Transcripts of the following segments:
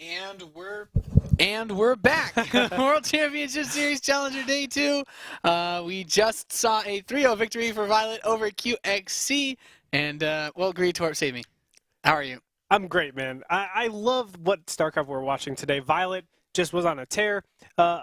And we're back. World Championship Series Challenger Day 2. We just saw a 3-0 victory for Violet over QXC. And, well, Greetorp, save me. How are you? I'm great, man. I love what StarCraft we're watching today. Violet just was on a tear. A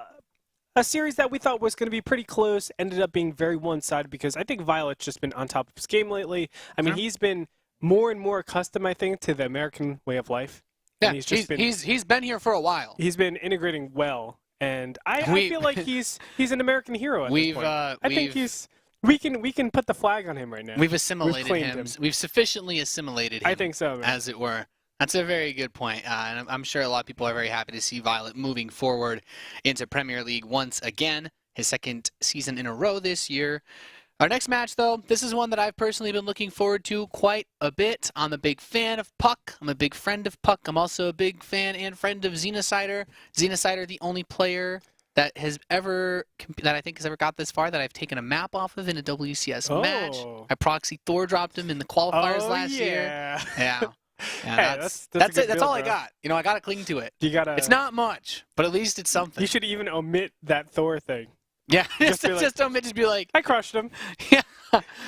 series that we thought was going to be pretty close ended up being very one-sided because I think Violet's just been on top of his game lately. I mean, he's been more and more accustomed, I think, to the American way of life. Yeah, he's been here for a while. He's been integrating well, and I feel like he's an American hero at this point. I think we can put the flag on him right now. We've assimilated him. We've sufficiently assimilated him. I think so, man. As it were. That's a very good point, and I'm sure a lot of people are very happy to see Violet moving forward into Premier League once again, his second season in a row this year. Our next match, though, this is one that I've personally been looking forward to quite a bit. I'm a big fan of puCK. I'm a big friend of puCK. I'm also a big fan and friend of Xenocider. Xenocider, the only player that I think has ever got this far that I've taken a map off of in a WCS match. I proxy Thor dropped him in the qualifiers last year. Yeah. Yeah, that's it. That's all I got. You know, I got to cling to it. It's not much, but at least it's something. You should even omit that Thor thing. Yeah, just be like, I crushed him. Yeah.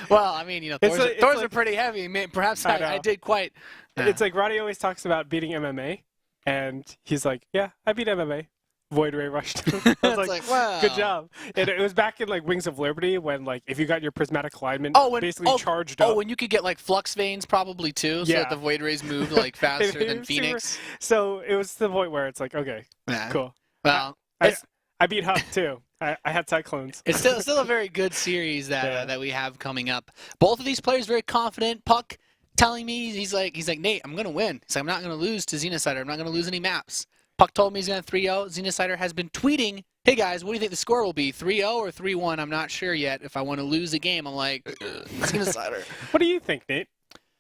Well, I mean, you know, Thors are pretty heavy. Perhaps I did quite. It's like Roddy always talks about beating MMA, and he's like, yeah, I beat MMA. Void Ray rushed him. I was like, wow. Good job. And it was back in like Wings of Liberty when like if you got your prismatic alignment basically charged up. Oh, when you could get like flux veins probably too, so that the Void Rays moved like faster than Phoenix. So it was the point where it's like, okay, cool. Well, I beat Huck too. I had Cyclones. It's still a very good series that we have coming up. Both of these players very confident. puCK telling me he's like Nate, I'm gonna win. He's like, I'm not gonna lose to Xenocider. I'm not gonna lose any maps. puCK told me he's going to 3-0. Xenocider has been tweeting, hey guys, what do you think the score will be? 3-0 or 3-1? I'm not sure yet. If I want to lose a game, I'm like, Xenocider. What do you think, Nate?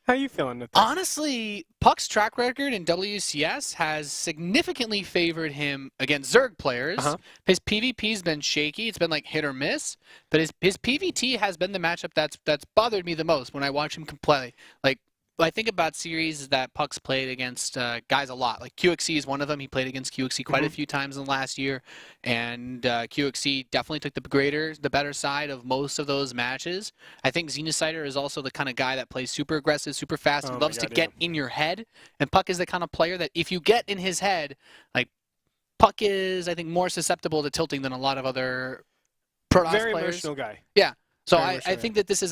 How are you feeling with this? Honestly, puCK's track record in WCS has significantly favored him against Zerg players. His PvP's been shaky. It's been like hit or miss. But his PvT has been the matchup that's bothered me the most when I watch him play. Like, I think about series that puCK's played against guys a lot. Like QXC is one of them. He played against QXC quite a few times in the last year, and QXC definitely took the better side of most of those matches. I think Xenocider is also the kind of guy that plays super aggressive, super fast. He loves to get in your head, and puCK is the kind of player that if you get in his head, like puCK is, I think, more susceptible to tilting than a lot of other Protoss players. Very emotional guy. Yeah. So I think that this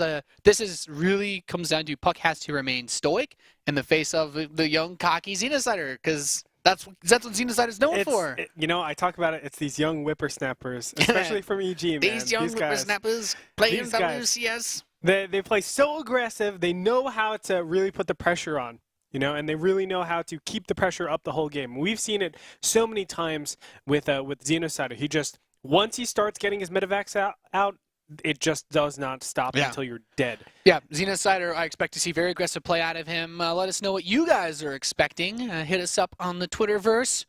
is really comes down to puCK has to remain stoic in the face of the young, cocky Xenocider, because that's what Xenocider's known for. You know, I talk about it. It's these young whippersnappers, especially from EG, man. These young whippersnappers playing WCS. They play so aggressive. They know how to really put the pressure on. You know, and they really know how to keep the pressure up the whole game. We've seen it so many times with Xenocider. He just once he starts getting his medevacs out. It just does not stop until you're dead. Yeah, Xenocider, I expect to see very aggressive play out of him. Let us know what you guys are expecting. Hit us up on the Twitterverse.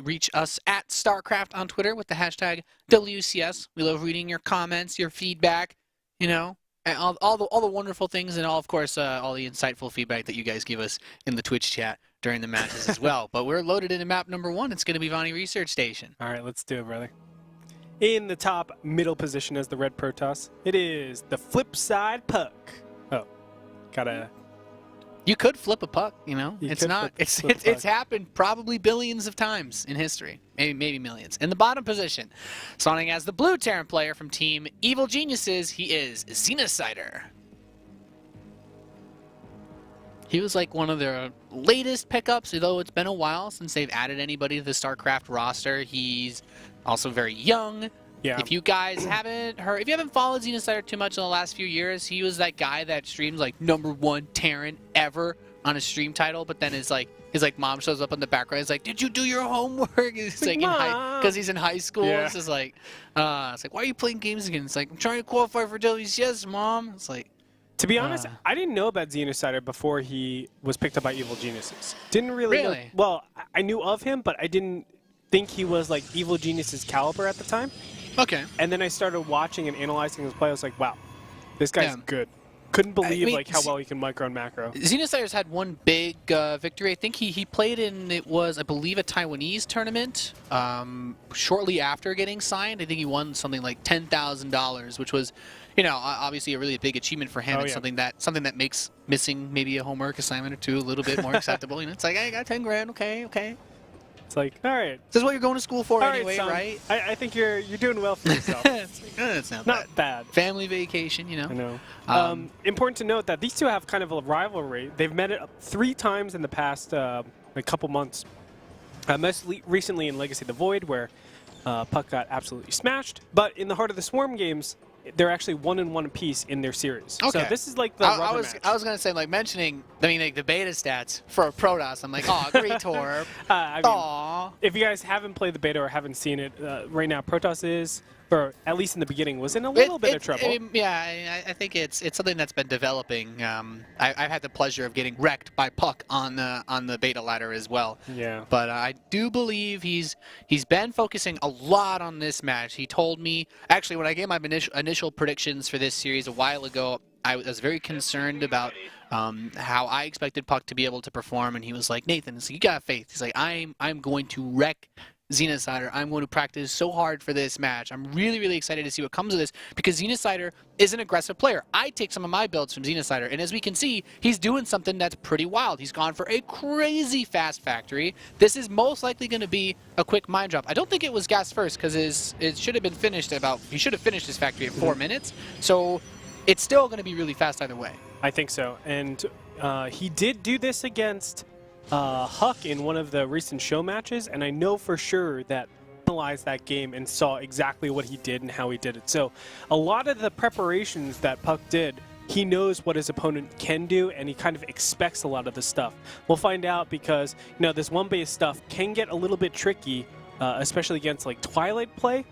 Reach us at StarCraft on Twitter with the hashtag WCS. We love reading your comments, your feedback, you know, and all the wonderful things, and all the insightful feedback that you guys give us in the Twitch chat during the matches as well. But we're loaded into map number 1. It's going to be Vonnie Research Station. All right, let's do it, brother. In the top middle position as the red Protoss, it is the flip side puCK. Oh, gotta. You could flip a puCK, you know. It's happened probably billions of times in history, maybe millions. In the bottom position, starting as the blue Terran player from Team Evil Geniuses, he is Xenocider. He was like one of their latest pickups, although it's been a while since they've added anybody to the StarCraft roster. He's also very young. Yeah. If you guys haven't heard, if you haven't followed Xenocider too much in the last few years, he was that guy that streams like #1 Terran ever on his stream title, but then his mom shows up in the background. He's like, "Did you do your homework?" It's like because he's in high school. Yeah. It's just like, why are you playing games again? It's like, I'm trying to qualify for WCS, Mom. It's like. To be honest, I didn't know about Xenocider before he was picked up by Evil Geniuses. Didn't really know. Well, I knew of him, but I didn't think he was like Evil Geniuses caliber at the time. Okay. And then I started watching and analyzing his play. I was like, wow, this guy's good. couldn't believe mean, like how well he can micro and macro. Xenocider's had one big victory. I think he played in, it was, I believe, a Taiwanese tournament shortly after getting signed. I think he won something like $10,000, which was, you know, obviously a really big achievement for him. Oh, and yeah. something that makes missing maybe a homework assignment or two a little bit more acceptable. You know, it's like, I got 10 grand, okay. It's like, all right. This is what you're going to school for All anyway, son. right? I think you're doing well for yourself. It's like, it's not bad. Not bad. Family vacation, you know. I know. Important to note that these two have kind of a rivalry. They've met it 3 times in the past a couple months. Most recently in Legacy of the Void, where puCK got absolutely smashed. But in the Heart of the Swarm games, they're actually 1-1 apiece in their series. Okay. So this is like the rubber match. I was gonna say, like, mentioning, I mean, like the beta stats for Protoss. I'm like, oh, great Torb. I mean, Aww. if you guys haven't played the beta or haven't seen it, right now Protoss is, or at least in the beginning, was in a little bit of trouble. I think it's something that's been developing. I've had the pleasure of getting wrecked by puCK on the beta ladder as well. Yeah. But I do believe he's been focusing a lot on this match. He told me, actually, when I gave my initial predictions for this series a while ago, I was very concerned about how I expected puCK to be able to perform, and he was like, Nathan, so you got faith. He's like, I'm going to wreck Xenocider. I'm going to practice so hard for this match. I'm really, really excited to see what comes of this because Xenocider is an aggressive player. I take some of my builds from Xenocider, and as we can see, he's doing something that's pretty wild. He's gone for a crazy fast factory. This is most likely going to be a quick mine drop. I don't think it was gas first because it should have been finished he should have finished his factory in 4 minutes. So it's still going to be really fast either way. I think so. And he did do this against puCK in one of the recent show matches, and I know for sure that he analyzed that game and saw exactly what he did and how he did it. So a lot of the preparations that puCK did, he knows what his opponent can do, and he kind of expects a lot of the stuff. We'll find out because, you know, this one-base stuff can get a little bit tricky, especially against like Twilight play.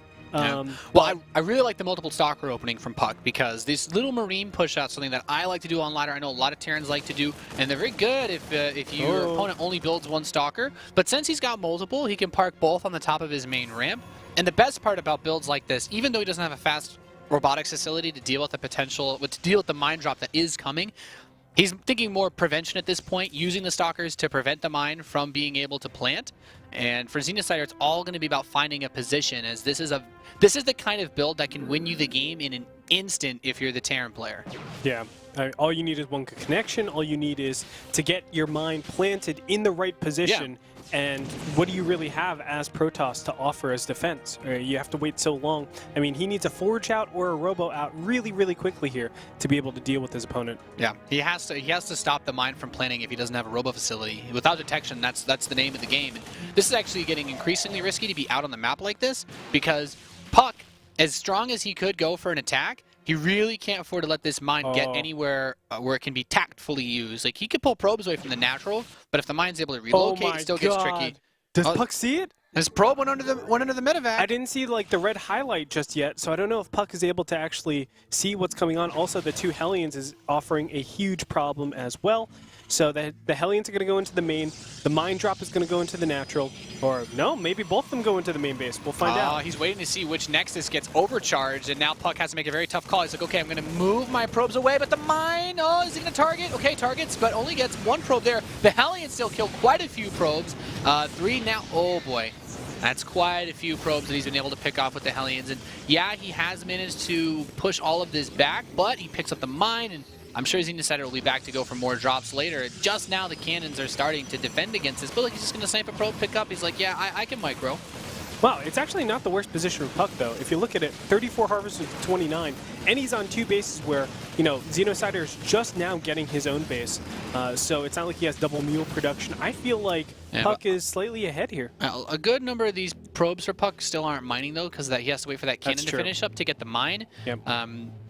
Well, I really like the multiple stalker opening from puCK because this little marine push out something that I like to do on ladder. I know a lot of Terrans like to do, and they're very good if your opponent only builds one stalker. But since he's got multiple, he can park both on the top of his main ramp. And the best part about builds like this, even though he doesn't have a fast robotics facility to deal with the mine drop that is coming, he's thinking more prevention at this point, using the stalkers to prevent the mine from being able to plant. And for Xenocider, it's all going to be about finding a position, as this is the kind of build that can win you the game in an instant if you're the Terran player. Yeah. All you need is one good connection. All you need is to get your mine planted in the right position. Yeah. And what do you really have as Protoss to offer as defense? You have to wait so long. I mean, he needs a Forge out or a Robo out really, really quickly here to be able to deal with his opponent. Yeah, he has to stop the mine from planting if he doesn't have a Robo facility. Without detection, that's the name of the game. And this is actually getting increasingly risky to be out on the map like this because puCK, as strong as he could go for an attack, he really can't afford to let this mine get anywhere where it can be tactfully used. Like, he could pull probes away from the natural, but if the mine's able to relocate, it still gets tricky. Does puCK see it? His probe went under the medevac. I didn't see like the red highlight just yet, so I don't know if puCK is able to actually see what's coming on. Also, the 2 Hellions is offering a huge problem as well. So the Hellions are going to go into the main. The mine drop is going to go into the natural. Or no, maybe both of them go into the main base. We'll find out. He's waiting to see which Nexus gets overcharged, and now puCK has to make a very tough call. He's like, okay, I'm going to move my probes away, but the mine, is he going to target? Okay, targets, but only gets 1 probe there. The Hellions still kill quite a few probes. 3 now. Oh, boy. That's quite a few probes that he's been able to pick off with the Hellions. And yeah, he has managed to push all of this back, but he picks up the mine, and I'm sure Xenocider will be back to go for more drops later. Just now the cannons are starting to defend against this, but like, he's just going to snipe a probe, pick up. He's like, yeah, I can micro. Wow, it's actually not the worst position for puCK, though. If you look at it, 34 harvesters to 29, and he's on 2 bases where, you know, Xenocider is just now getting his own base. So it's not like he has double mule production. I feel like puCK is slightly ahead here. A good number of these probes for puCK still aren't mining, though, because he has to wait for that cannon to finish up to get the mine. Yep.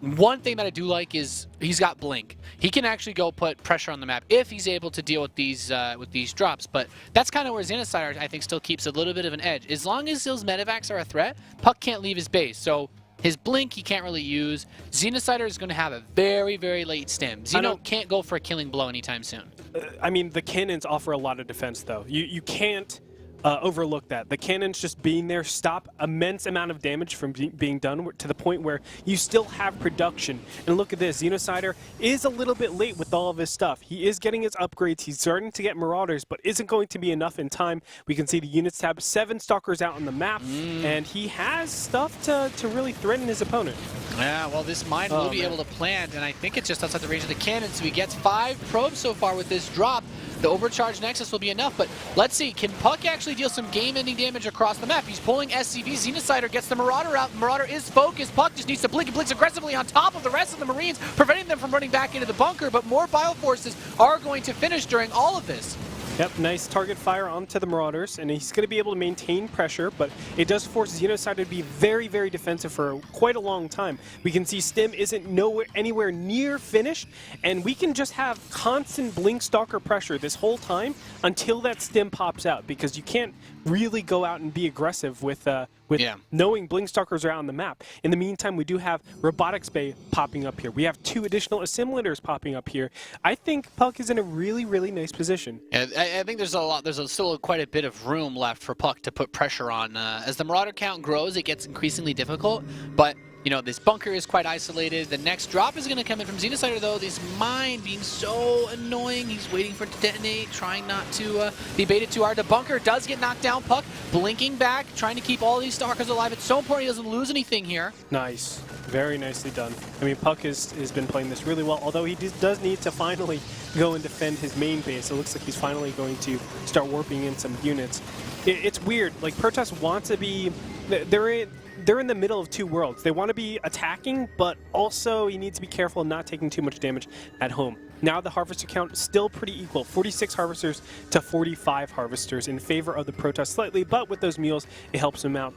One thing that I do like is he's got blink. He can actually go put pressure on the map if he's able to deal with these drops. But that's kind of where Xenocider, I think, still keeps a little bit of an edge. As long as those medevacs are a threat, puCK can't leave his base. So his blink he can't really use. Xenocider is going to have a very, very late stem. Xeno can't go for a killing blow anytime soon. I mean, the cannons offer a lot of defense, though. You can't overlook that. The cannons just being there stop immense amount of damage from being done to the point where you still have production. And look at this, Xenocider is a little bit late with all of his stuff. He is getting his upgrades, he's starting to get Marauders, but isn't going to be enough in time. We can see the units tab, 7 Stalkers out on the map, and he has stuff to really threaten his opponent. Yeah, well, this mine will be able to plant, and I think it's just outside the range of the cannon, so he gets 5 probes so far with this drop. The overcharged Nexus will be enough, but let's see, can puCK actually deal some game-ending damage across the map? He's pulling SCV, Xenocider gets the Marauder out, Marauder is focused, puCK just needs to blink and blinks aggressively on top of the rest of the Marines, preventing them from running back into the bunker, but more Bioforces are going to finish during all of this. Yep, nice target fire onto the Marauders, and he's going to be able to maintain pressure, but it does force Xenocider to be very, very defensive for quite a long time. We can see Stim isn't anywhere near finished, and we can just have constant Blink Stalker pressure this whole time until that Stim pops out, because you can't really go out and be aggressive with knowing Blink Stalkers are out on the map. In the meantime, we do have Robotics Bay popping up here. We have 2 additional Assimilators popping up here. I think puCK is in a really, really nice position. Yeah, I think there's still quite a bit of room left for puCK to put pressure on. As the Marauder count grows, it gets increasingly difficult, but you know, this bunker is quite isolated. The next drop is going to come in from Xenocider, though. This mine being so annoying. He's waiting for it to detonate, trying not to be baited too hard. The bunker does get knocked down. puCK blinking back, trying to keep all these Stalkers alive. It's so important he doesn't lose anything here. Nice. Very nicely done. I mean, puCK has been playing this really well, although he does need to finally go and defend his main base. It looks like he's finally going to start warping in some units. It's weird. Like, Protoss wants to be... They're in the middle of 2 worlds. They want to be attacking, but also he needs to be careful not taking too much damage at home. Now the Harvester count is still pretty equal, 46 Harvesters to 45 Harvesters in favor of the Protoss slightly, but with those mules, it helps him out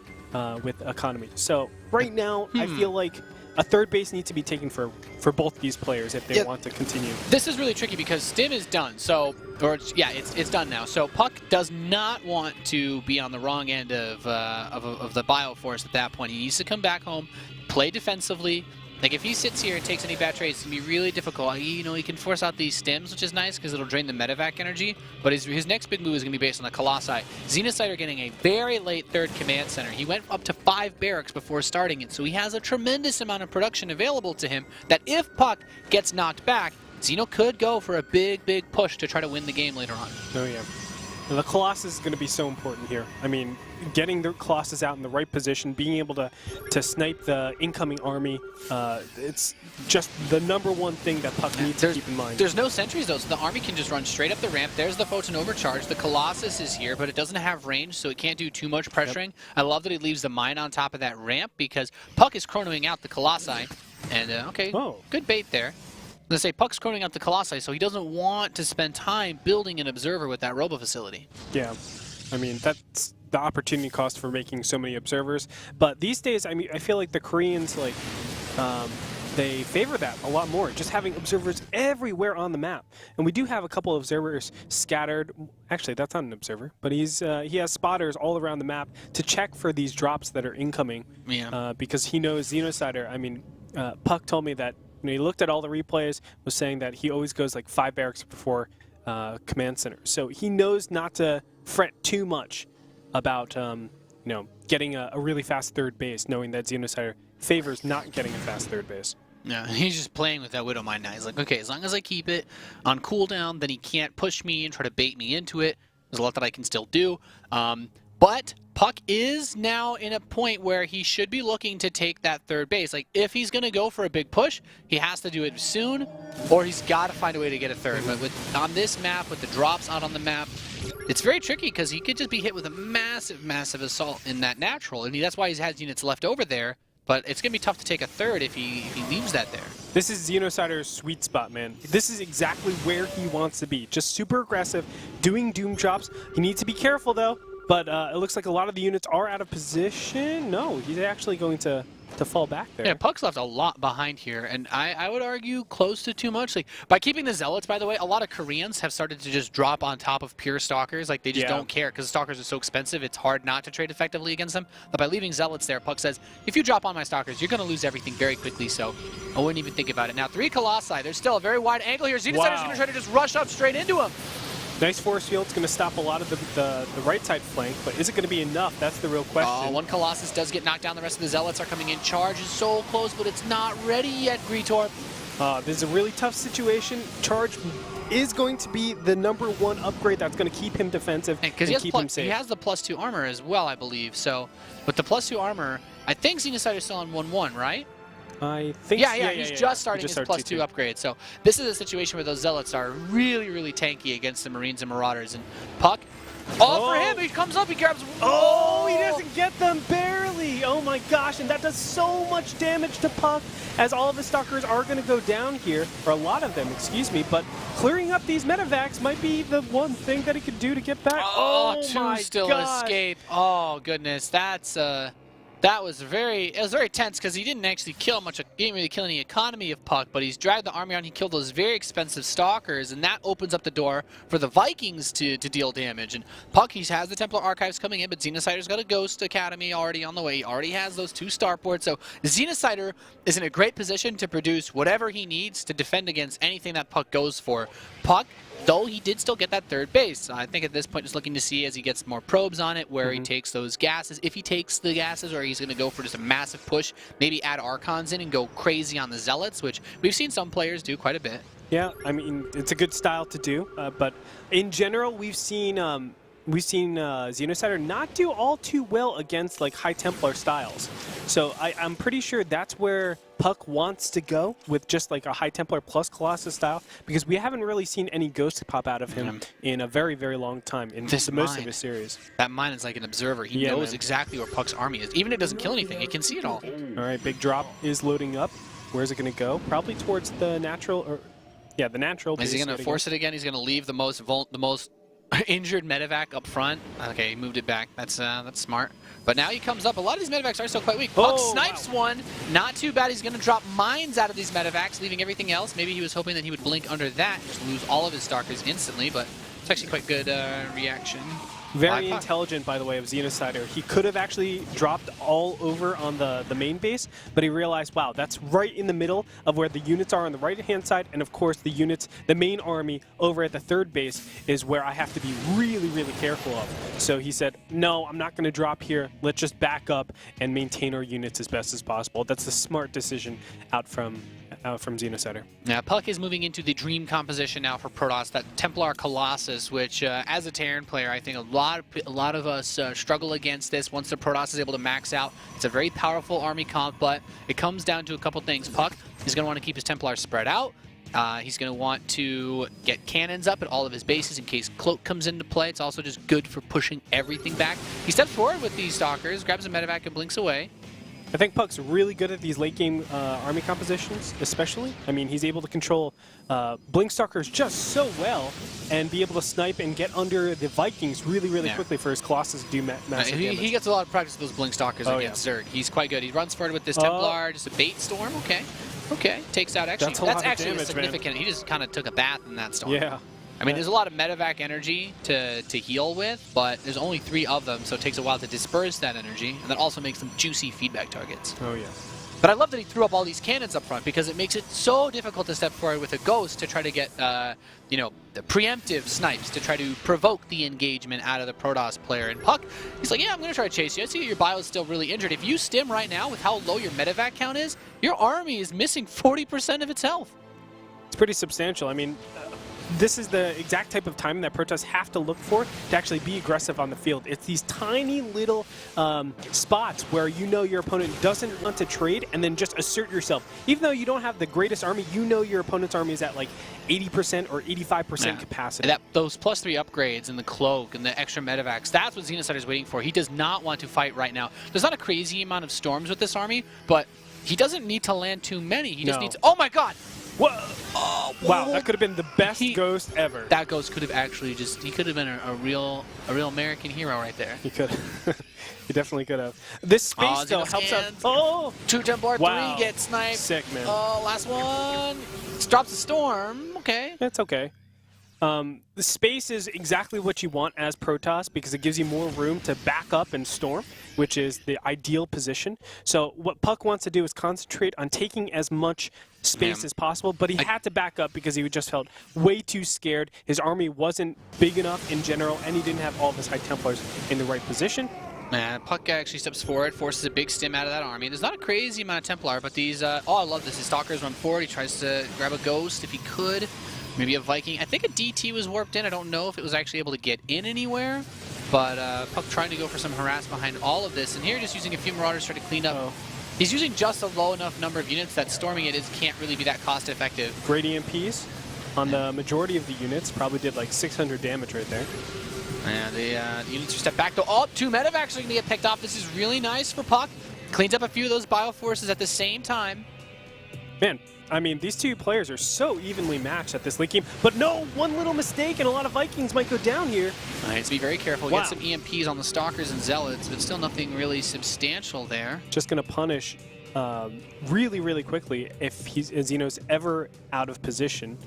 with economy. So right now, I feel like a 3rd base needs to be taken for both these players if they want to continue. This is really tricky because Stim is done, so it's done now. So puCK does not want to be on the wrong end of the Bioforce at that point. He needs to come back home, play defensively. Like, if he sits here and takes any bad trades, it's going to be really difficult. He can force out these stims, which is nice because it'll drain the medevac energy, but his next big move is going to be based on the Colossi. Xenocider getting a very late 3rd command center. He went up to 5 barracks before starting it, so he has a tremendous amount of production available to him that if puCK gets knocked back, Xeno could go for a big, big push to try to win the game later on. Oh, yeah. And the Colossus is going to be so important here. I mean, getting the Colossus out in the right position, being able to snipe the incoming army, it's just the #1 thing that puCK needs to keep in mind. There's no sentries, though, so the army can just run straight up the ramp. There's the Photon Overcharge. The Colossus is here, but it doesn't have range, so it can't do too much pressuring. Yep. I love that he leaves the mine on top of that ramp because puCK is chronoing out the Colossi. And, good bait there. I'm going to say puCK's chroning out the Colossi, so he doesn't want to spend time building an observer with that robo facility. Yeah, I mean, that's the opportunity cost for making so many observers. But these days, I mean, I feel like the Koreans, like, they favor that a lot more, just having observers everywhere on the map. And we do have a couple of observers scattered. Actually, that's not an observer, but he has spotters all around the map to check for these drops that are incoming. Yeah. Because he knows Xenocider. I mean, puCK told me that when he looked at all the replays, was saying that he always goes like 5 barracks before command center. So he knows not to fret too much about getting a really fast 3rd base, knowing that Xenocider favors not getting a fast 3rd base. Yeah, he's just playing with that Widow Mine now. He's like, okay, as long as I keep it on cooldown, then he can't push me and try to bait me into it. There's a lot that I can still do. But puCK is now in a point where he should be looking to take that 3rd base. Like, if he's going to go for a big push, he has to do it soon, or he's got to find a way to get a 3rd. But on this map, with the drops out on the map, it's very tricky because he could just be hit with a massive, massive assault in that natural. I mean, that's why he has units left over there. But it's going to be tough to take a 3rd if he leaves that there. This is Xenocider's sweet spot, man. This is exactly where he wants to be. Just super aggressive, doing doom drops. He needs to be careful, though. But it looks like a lot of the units are out of position. No, he's actually going to fall back there. Yeah, puCK's left a lot behind here, and I would argue close to too much. Like, by keeping the Zealots, by the way, a lot of Koreans have started to just drop on top of pure Stalkers. Like, they just don't care because Stalkers are so expensive, it's hard not to trade effectively against them. But by leaving Zealots there, puCK says, if you drop on my Stalkers, you're going to lose everything very quickly, so I wouldn't even think about it. Now, 3 Colossi. There's still a very wide angle here. Xenocider's going to try to just rush up straight into him. Nice force field. It's going to stop a lot of the right side flank, but is it going to be enough? That's the real question. One Colossus does get knocked down. The rest of the Zealots are coming in. Charge is so close, but it's not ready yet, Greetor. This is a really tough situation. Charge is going to be the #1 upgrade that's going to keep him defensive and keep him safe. He has the +2 armor as well, I believe. So with the +2 armor, I think Xenocider's still on 1-1, right? I think yeah, he's just starting his +2 upgrade. So this is a situation where those Zealots are really, really tanky against the Marines and Marauders. And puCK, for him, he comes up, he grabs. Oh, he doesn't get them, barely. Oh my gosh, and that does so much damage to puCK, as all of the Stalkers are going to go down here, or a lot of them, excuse me. But clearing up these medevacs might be the one thing that he could do to get back. Oh, my two still gosh. escape. Oh goodness, that was very tense because he didn't actually kill much. He didn't really kill any economy of puCK, but he's dragged the army on. He killed those very expensive stalkers, and that opens up the door for the Vikings to deal damage. And puCK, he has the Templar Archives coming in, but Xenocider's got a Ghost Academy already on the way. He already has those 2 starports, so Xenocider is in a great position to produce whatever he needs to defend against anything that puCK goes for. puCK, though, he did still get that 3rd base. I think at this point, just looking to see as he gets more probes on it, where he takes those gases. If he takes the gases, or he's going to go for just a massive push, maybe add Archons in and go crazy on the Zealots, which we've seen some players do quite a bit. Yeah, I mean, it's a good style to do, but in general, we've seen Xenocider not do all too well against like high Templar styles. So I'm pretty sure that's where puCK wants to go, with just like a high Templar plus Colossus style, because we haven't really seen any ghosts pop out of him in a very, very long time in most of his series. That mine is like an observer. He knows exactly where puCK's army is. Even if it doesn't kill anything, he can see it all. All right, big drop is loading up. Where's it going to go? Probably towards the natural, or yeah, the natural. Is he going to force it again? He's going to leave the most injured medevac up front. Okay, he moved it back. That's smart. But now he comes up. A lot of these medevacs are still quite weak. puCK snipes one. Not too bad. He's going to drop mines out of these medevacs, leaving everything else. Maybe he was hoping that he would blink under that, just lose all of his Stalkers instantly, but it's actually quite good reaction. Very intelligent, by the way, of Xenocider. He could have actually dropped all over on the main base, but he realized, wow, that's right in the middle of where the units are on the right-hand side, and of course the units, the main army over at the 3rd base is where I have to be really, really careful of. So he said, no, I'm not going to drop here. Let's just back up and maintain our units as best as possible. That's the smart decision out from Xenocider. Now, puCK is moving into the dream composition now for Protoss, that Templar Colossus, which, as a Terran player, I think a lot of us struggle against this once the Protoss is able to max out. It's a very powerful army comp, but it comes down to a couple things. puCK is going to want to keep his Templars spread out. He's going to want to get cannons up at all of his bases in case Cloak comes into play. It's also just good for pushing everything back. He steps forward with these Stalkers, grabs a medevac, and blinks away. I think puCK's really good at these late-game army compositions, especially. I mean, he's able to control Blink Stalkers just so well and be able to snipe and get under the Vikings really, really quickly for his Colossus to do massive damage. He gets a lot of practice with those Blink Stalkers against Zerg. He's quite good. He runs forward with this Templar, just a bait storm. Okay. Takes out actually. That's actually damage, significant. Man. He just kind of took a bath in that storm. Yeah. I mean, there's a lot of medevac energy to heal with, but there's only 3 of them, so it takes a while to disperse that energy, and that also makes them juicy feedback targets. Oh, yeah. But I love that he threw up all these cannons up front, because it makes it so difficult to step forward with a Ghost to try to get, the preemptive snipes to try to provoke the engagement out of the Protoss player. And puCK, he's like, yeah, I'm going to try to chase you. I see your bio is still really injured. If you stim right now with how low your medevac count is, your army is missing 40% of its health. It's pretty substantial. I mean, this is the exact type of timing that Protoss have to look for to actually be aggressive on the field. It's these tiny little spots where you know your opponent doesn't want to trade and then just assert yourself. Even though you don't have the greatest army, you know your opponent's army is at like 80% or 85% capacity. Those +3 upgrades and the Cloak and the extra medevacs, that's what Xenocider is waiting for. He does not want to fight right now. There's not a crazy amount of storms with this army, but he doesn't need to land too many. He just needs... Oh my god! Whoa. Oh, wow, that could have been the best Ghost ever. That Ghost could have actually he could have been a real American hero right there. He could. He definitely could have. This space though helps out. Oh, 2 Templar, 3 get sniped. Sick, man. Oh, last one. Drops a storm. Okay. It's okay. The space is exactly what you want as Protoss because it gives you more room to back up and storm, which is the ideal position. So what puCK wants to do is concentrate on taking as much space as possible, but he had to back up because he just felt way too scared. His army wasn't big enough in general, and he didn't have all of his High Templars in the right position. puCK actually steps forward, forces a big stim out of that army. There's not a crazy amount of Templar, but these... oh, I love this. His Stalkers run forward. He tries to grab a Ghost if he could. Maybe a Viking. I think a DT was warped in. I don't know if it was actually able to get in anywhere. But puCK trying to go for some harass behind all of this. And here just using a few Marauders to try to clean up. He's using just a low enough number of units that storming it can't really be that cost effective. Great EMPs on the majority of the units. Probably did like 600 damage right there. And the units are step back though. Oh, 2 medevacs are going to get picked off. This is really nice for puCK. Cleans up a few of those bioforces at the same time. Man, I mean, these two players are so evenly matched at this late game. But no, one little mistake and a lot of Vikings might go down here. All right, so be very careful. Get some EMPs on the Stalkers and Zealots, but still nothing really substantial there. Just going to punish really, really quickly if Xeno's ever out of position.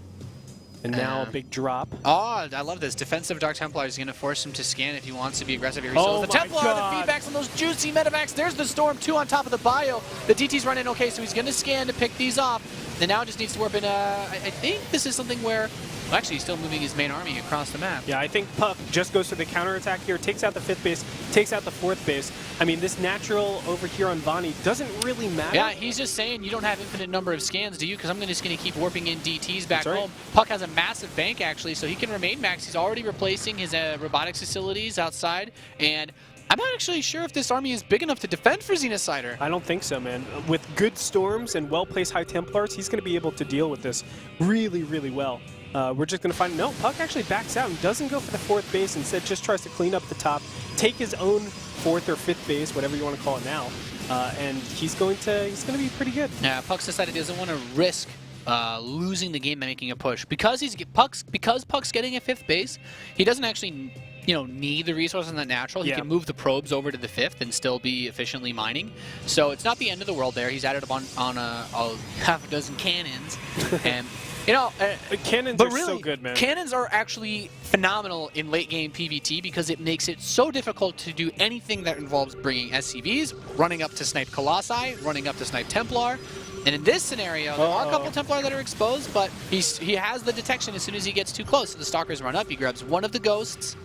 And now a big drop. Oh, I love this. Defensive Dark Templar is going to force him to scan if he wants to be aggressive here. He still has the Templar, the feedbacks on those juicy medevacs. There's the Storm 2 on top of the bio. The DT's running okay, so he's going to scan to pick these off. And now just needs to warp in. I think this is something where... Well, actually, he's still moving his main army across the map. Yeah, I think puCK just goes for the counterattack here, takes out the 5th base, takes out the 4th base. I mean, this natural over here on Vani doesn't really matter. Yeah, he's just saying you don't have infinite number of scans, do you? Because I'm just going to keep warping in DTs back home. puCK has a massive bank, actually, so he can remain max. He's already replacing his robotics facilities outside, and I'm not actually sure if this army is big enough to defend for Xenocider. I don't think so, man. With good storms and well-placed High Templars, he's going to be able to deal with this really, really well. We're just going to find... No, puCK actually backs out and doesn't go for the 4th base. Instead, just tries to clean up the top, take his own 4th or 5th base, whatever you want to call it now, and he's going to be pretty good. Yeah, puCK's decided he doesn't want to risk losing the game by making a push. Because puCK's getting a 5th base, he doesn't actually... need the resources in that natural. He can move the probes over to the 5th and still be efficiently mining. So it's not the end of the world there. He's added up on a half a dozen cannons. And, cannons are so good, man. Cannons are actually phenomenal in late game PvT because it makes it so difficult to do anything that involves bringing SCVs, running up to snipe Colossi, running up to snipe Templar. And in this scenario, there are a couple Templar that are exposed, but he has the detection as soon as he gets too close. So the Stalkers run up, he grabs one of the Ghosts.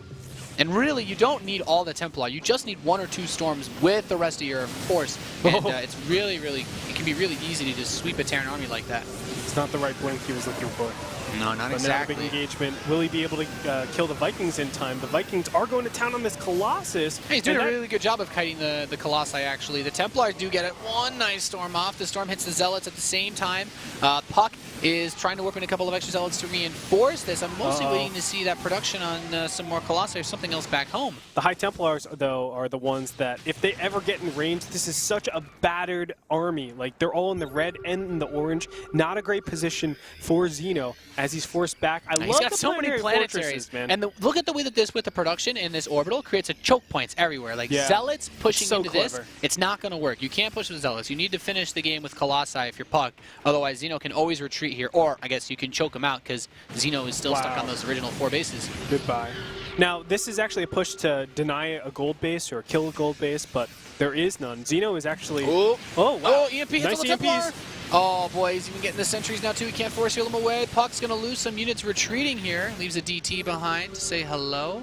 And really, you don't need all the Templar. You just need 1 or 2 Storms with the rest of your force. And it's it can be really easy to just sweep a Terran army like that. It's not the right blink he was looking for. No, not but exactly. Now a big engagement. Will he be able to kill the Vikings in time? The Vikings are going to town on this Colossus. Hey, he's doing a really good job of kiting the Colossi, actually. The Templars do get it. One nice Storm off. The Storm hits the Zealots at the same time. puCK is trying to work in a couple of extra Zealots to reinforce this. I'm mostly waiting to see that production on some more Colossi or something else back home. The High Templars, though, are the ones that, if they ever get in range, this is such a battered army. Like, they're all in the red and in the orange. Not a great position for Xeno as he's forced back. He's got so many planetaries, man. And look at the way that this, with the production in this orbital, creates a choke points everywhere. Like, Zealots pushing into this, it's not going to work. You can't push with Zealots. You need to finish the game with Colossi if you're puCK. Otherwise, Xeno can always retreat here. Or, I guess, you can choke him out because Xeno is still stuck on those original 4 bases. Goodbye. Now, this is actually a push to deny a gold base or kill a gold base, but there is none. Xeno is actually... Oh, wow. Oh, EMP hits nice on the Templar. Oh, boy, he's even getting the sentries now, too. He can't force heal him away. puCK's going to lose some units retreating here. Leaves a DT behind to say hello.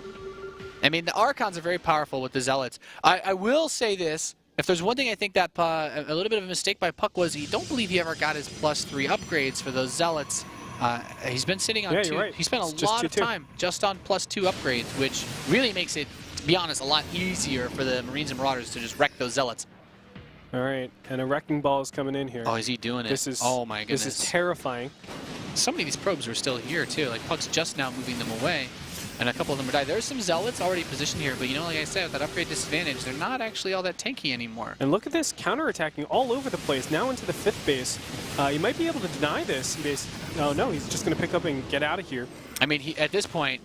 I mean, the Archons are very powerful with the Zealots. I will say this. If there's one thing I think that a little bit of a mistake by puCK was, he don't believe he ever got his +3 upgrades for those Zealots. He's been sitting on 2. You're right. He spent a lot of time just on +2 upgrades, which really makes it, to be honest, a lot easier for the Marines and Marauders to just wreck those Zealots. All right, and a wrecking ball is coming in here. Oh, is he doing it? This is, oh my goodness. This is terrifying. So many of these probes are still here, too. Like, puCK's just now moving them away. And a couple of them are dying. There's some Zealots already positioned here, but like I said, with that upgrade disadvantage, they're not actually all that tanky anymore. And look at this, counterattacking all over the place, now into the 5th base. You might be able to deny this base. Oh, no, he's just going to pick up and get out of here. I mean, at this point,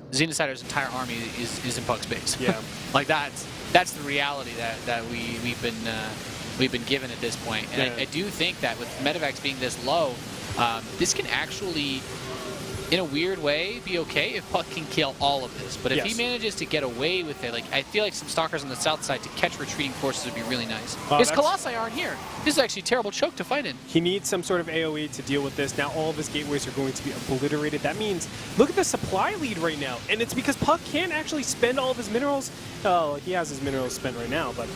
Xenocider's entire army is in puCK's base. Yeah. Like, that's the reality that we've been given at this point. And I do think that with medevacs being this low, this can actually... in a weird way, be okay if puCK can kill all of this. But if he manages to get away with it, like I feel like some Stalkers on the south side to catch retreating forces would be really nice. His Colossi aren't here. This is actually a terrible choke to fight in. He needs some sort of AoE to deal with this. Now all of his gateways are going to be obliterated. That means, look at the supply lead right now. And it's because puCK can't actually spend all of his minerals. Oh, he has his minerals spent right now, but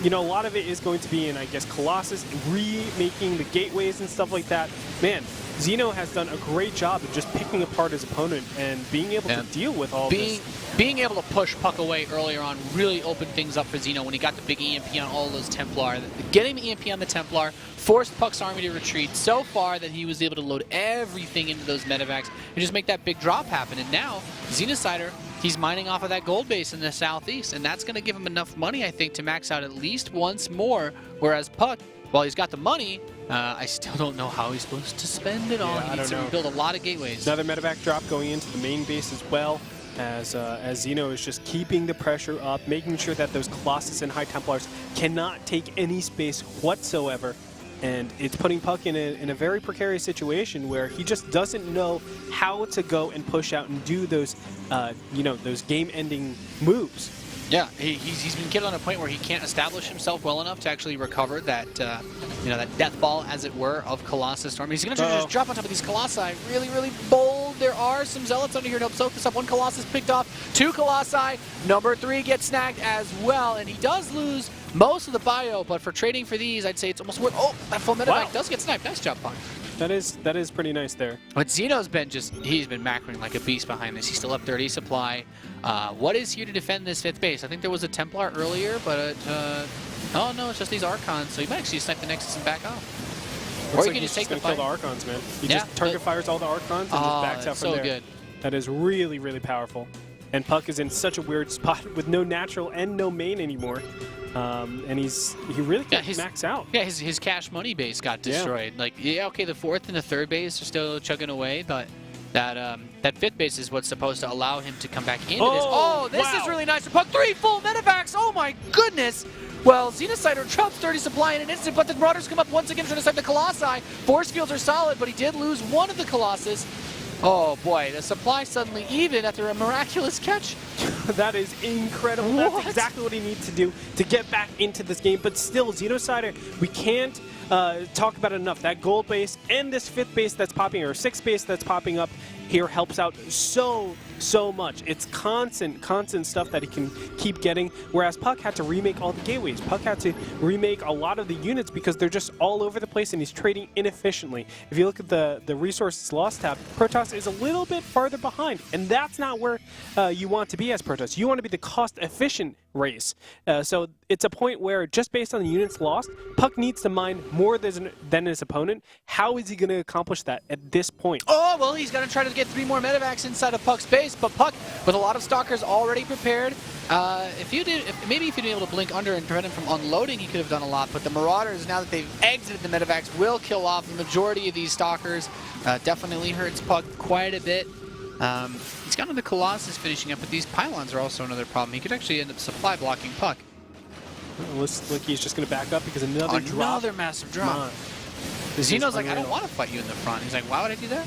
you know, a lot of it is going to be in, I guess, Colossus, remaking the gateways and stuff like that. Man, Xeno has done a great job of just picking apart his opponent and being able to deal with all this. Being able to push puCK away earlier on really opened things up for Xeno when he got the big EMP on all those Templar. Getting the EMP on the Templar forced puCK's army to retreat so far that he was able to load everything into those medevacs and just make that big drop happen. And now, Xenocider, he's mining off of that gold base in the southeast, and that's going to give him enough money, I think, to max out at least once more, whereas puCK, while he's got the money, I still don't know how he's supposed to spend it all. He needs to rebuild a lot of gateways. Another medevac drop going into the main base as well, as Xeno is just keeping the pressure up, making sure that those Colossus and High Templars cannot take any space whatsoever. And it's putting puCK in a very precarious situation where he just doesn't know how to go and push out and do those, you know, those game-ending moves. Yeah, he's been killed on a point where he can't establish himself well enough to actually recover that, you know, that death ball, as it were, of Colossus Storm. He's going to just drop on top of these Colossi. Really, really bold. There are some Zealots under here to help soak this up. One Colossus picked off, 2 Colossi. Number 3 gets snagged as well, and he does lose most of the bio, but for trading for these, I'd say it's almost worth. Oh, that full medevac does get sniped. Nice job, puCK. That is pretty nice there. But Xeno's been he's been macroing like a beast behind this. He's still up 30 supply. What is here to defend this 5th base? I think there was a Templar earlier, but oh no, it's just these Archons. So you might actually snipe the Nexus and back off. Or you can just take the fight. Kill the Archons, man. He just target fires all the Archons and just backs out from there. Good. That is really, really powerful. And puCK is in such a weird spot with no natural and no main anymore. And he really can't max out. Yeah, his cash money base got destroyed. Like, yeah, okay, the 4th and the 3rd base are still chugging away, but that 5th base is what's supposed to allow him to come back into this. Oh, this is really nice. puCK, 3 full medevacs. Oh my goodness. Well, Xenocider drops 30 supply in an instant, but the Marauders come up once again trying to snipe the Colossi. Force fields are solid, but he did lose one of the Colossus. Oh boy, the supply suddenly even after a miraculous catch. That is incredible. That's exactly what he needs to do to get back into this game. But still, Xenocider, we can't talk about it enough. That gold base and this 5th base that's popping, or 6th base that's popping up here helps out so much. It's constant stuff that he can keep getting, whereas puCK had to remake all the gateways. puCK had to remake a lot of the units because they're just all over the place and he's trading inefficiently. If you look at the resources lost tab, Protoss is a little bit farther behind, and that's not where you want to be as Protoss. You want to be the cost-efficient race. So it's a point where, just based on the units lost, puCK needs to mine more than his opponent. How is he going to accomplish that at this point? Oh, well, he's going to try to get 3 more medevacs inside of puCK's base, but puCK, with a lot of Stalkers already prepared, maybe if you'd been able to blink under and prevent him from unloading, he could have done a lot, but the Marauders, now that they've exited the medevacs, will kill off the majority of these Stalkers. Definitely hurts puCK quite a bit. He's got another Colossus finishing up, but these pylons are also another problem. He could actually end up supply blocking puCK. Looks like he's just going to back up because another massive drop. Xeno's like, I don't want to fight you in the front. He's like, why would I do that?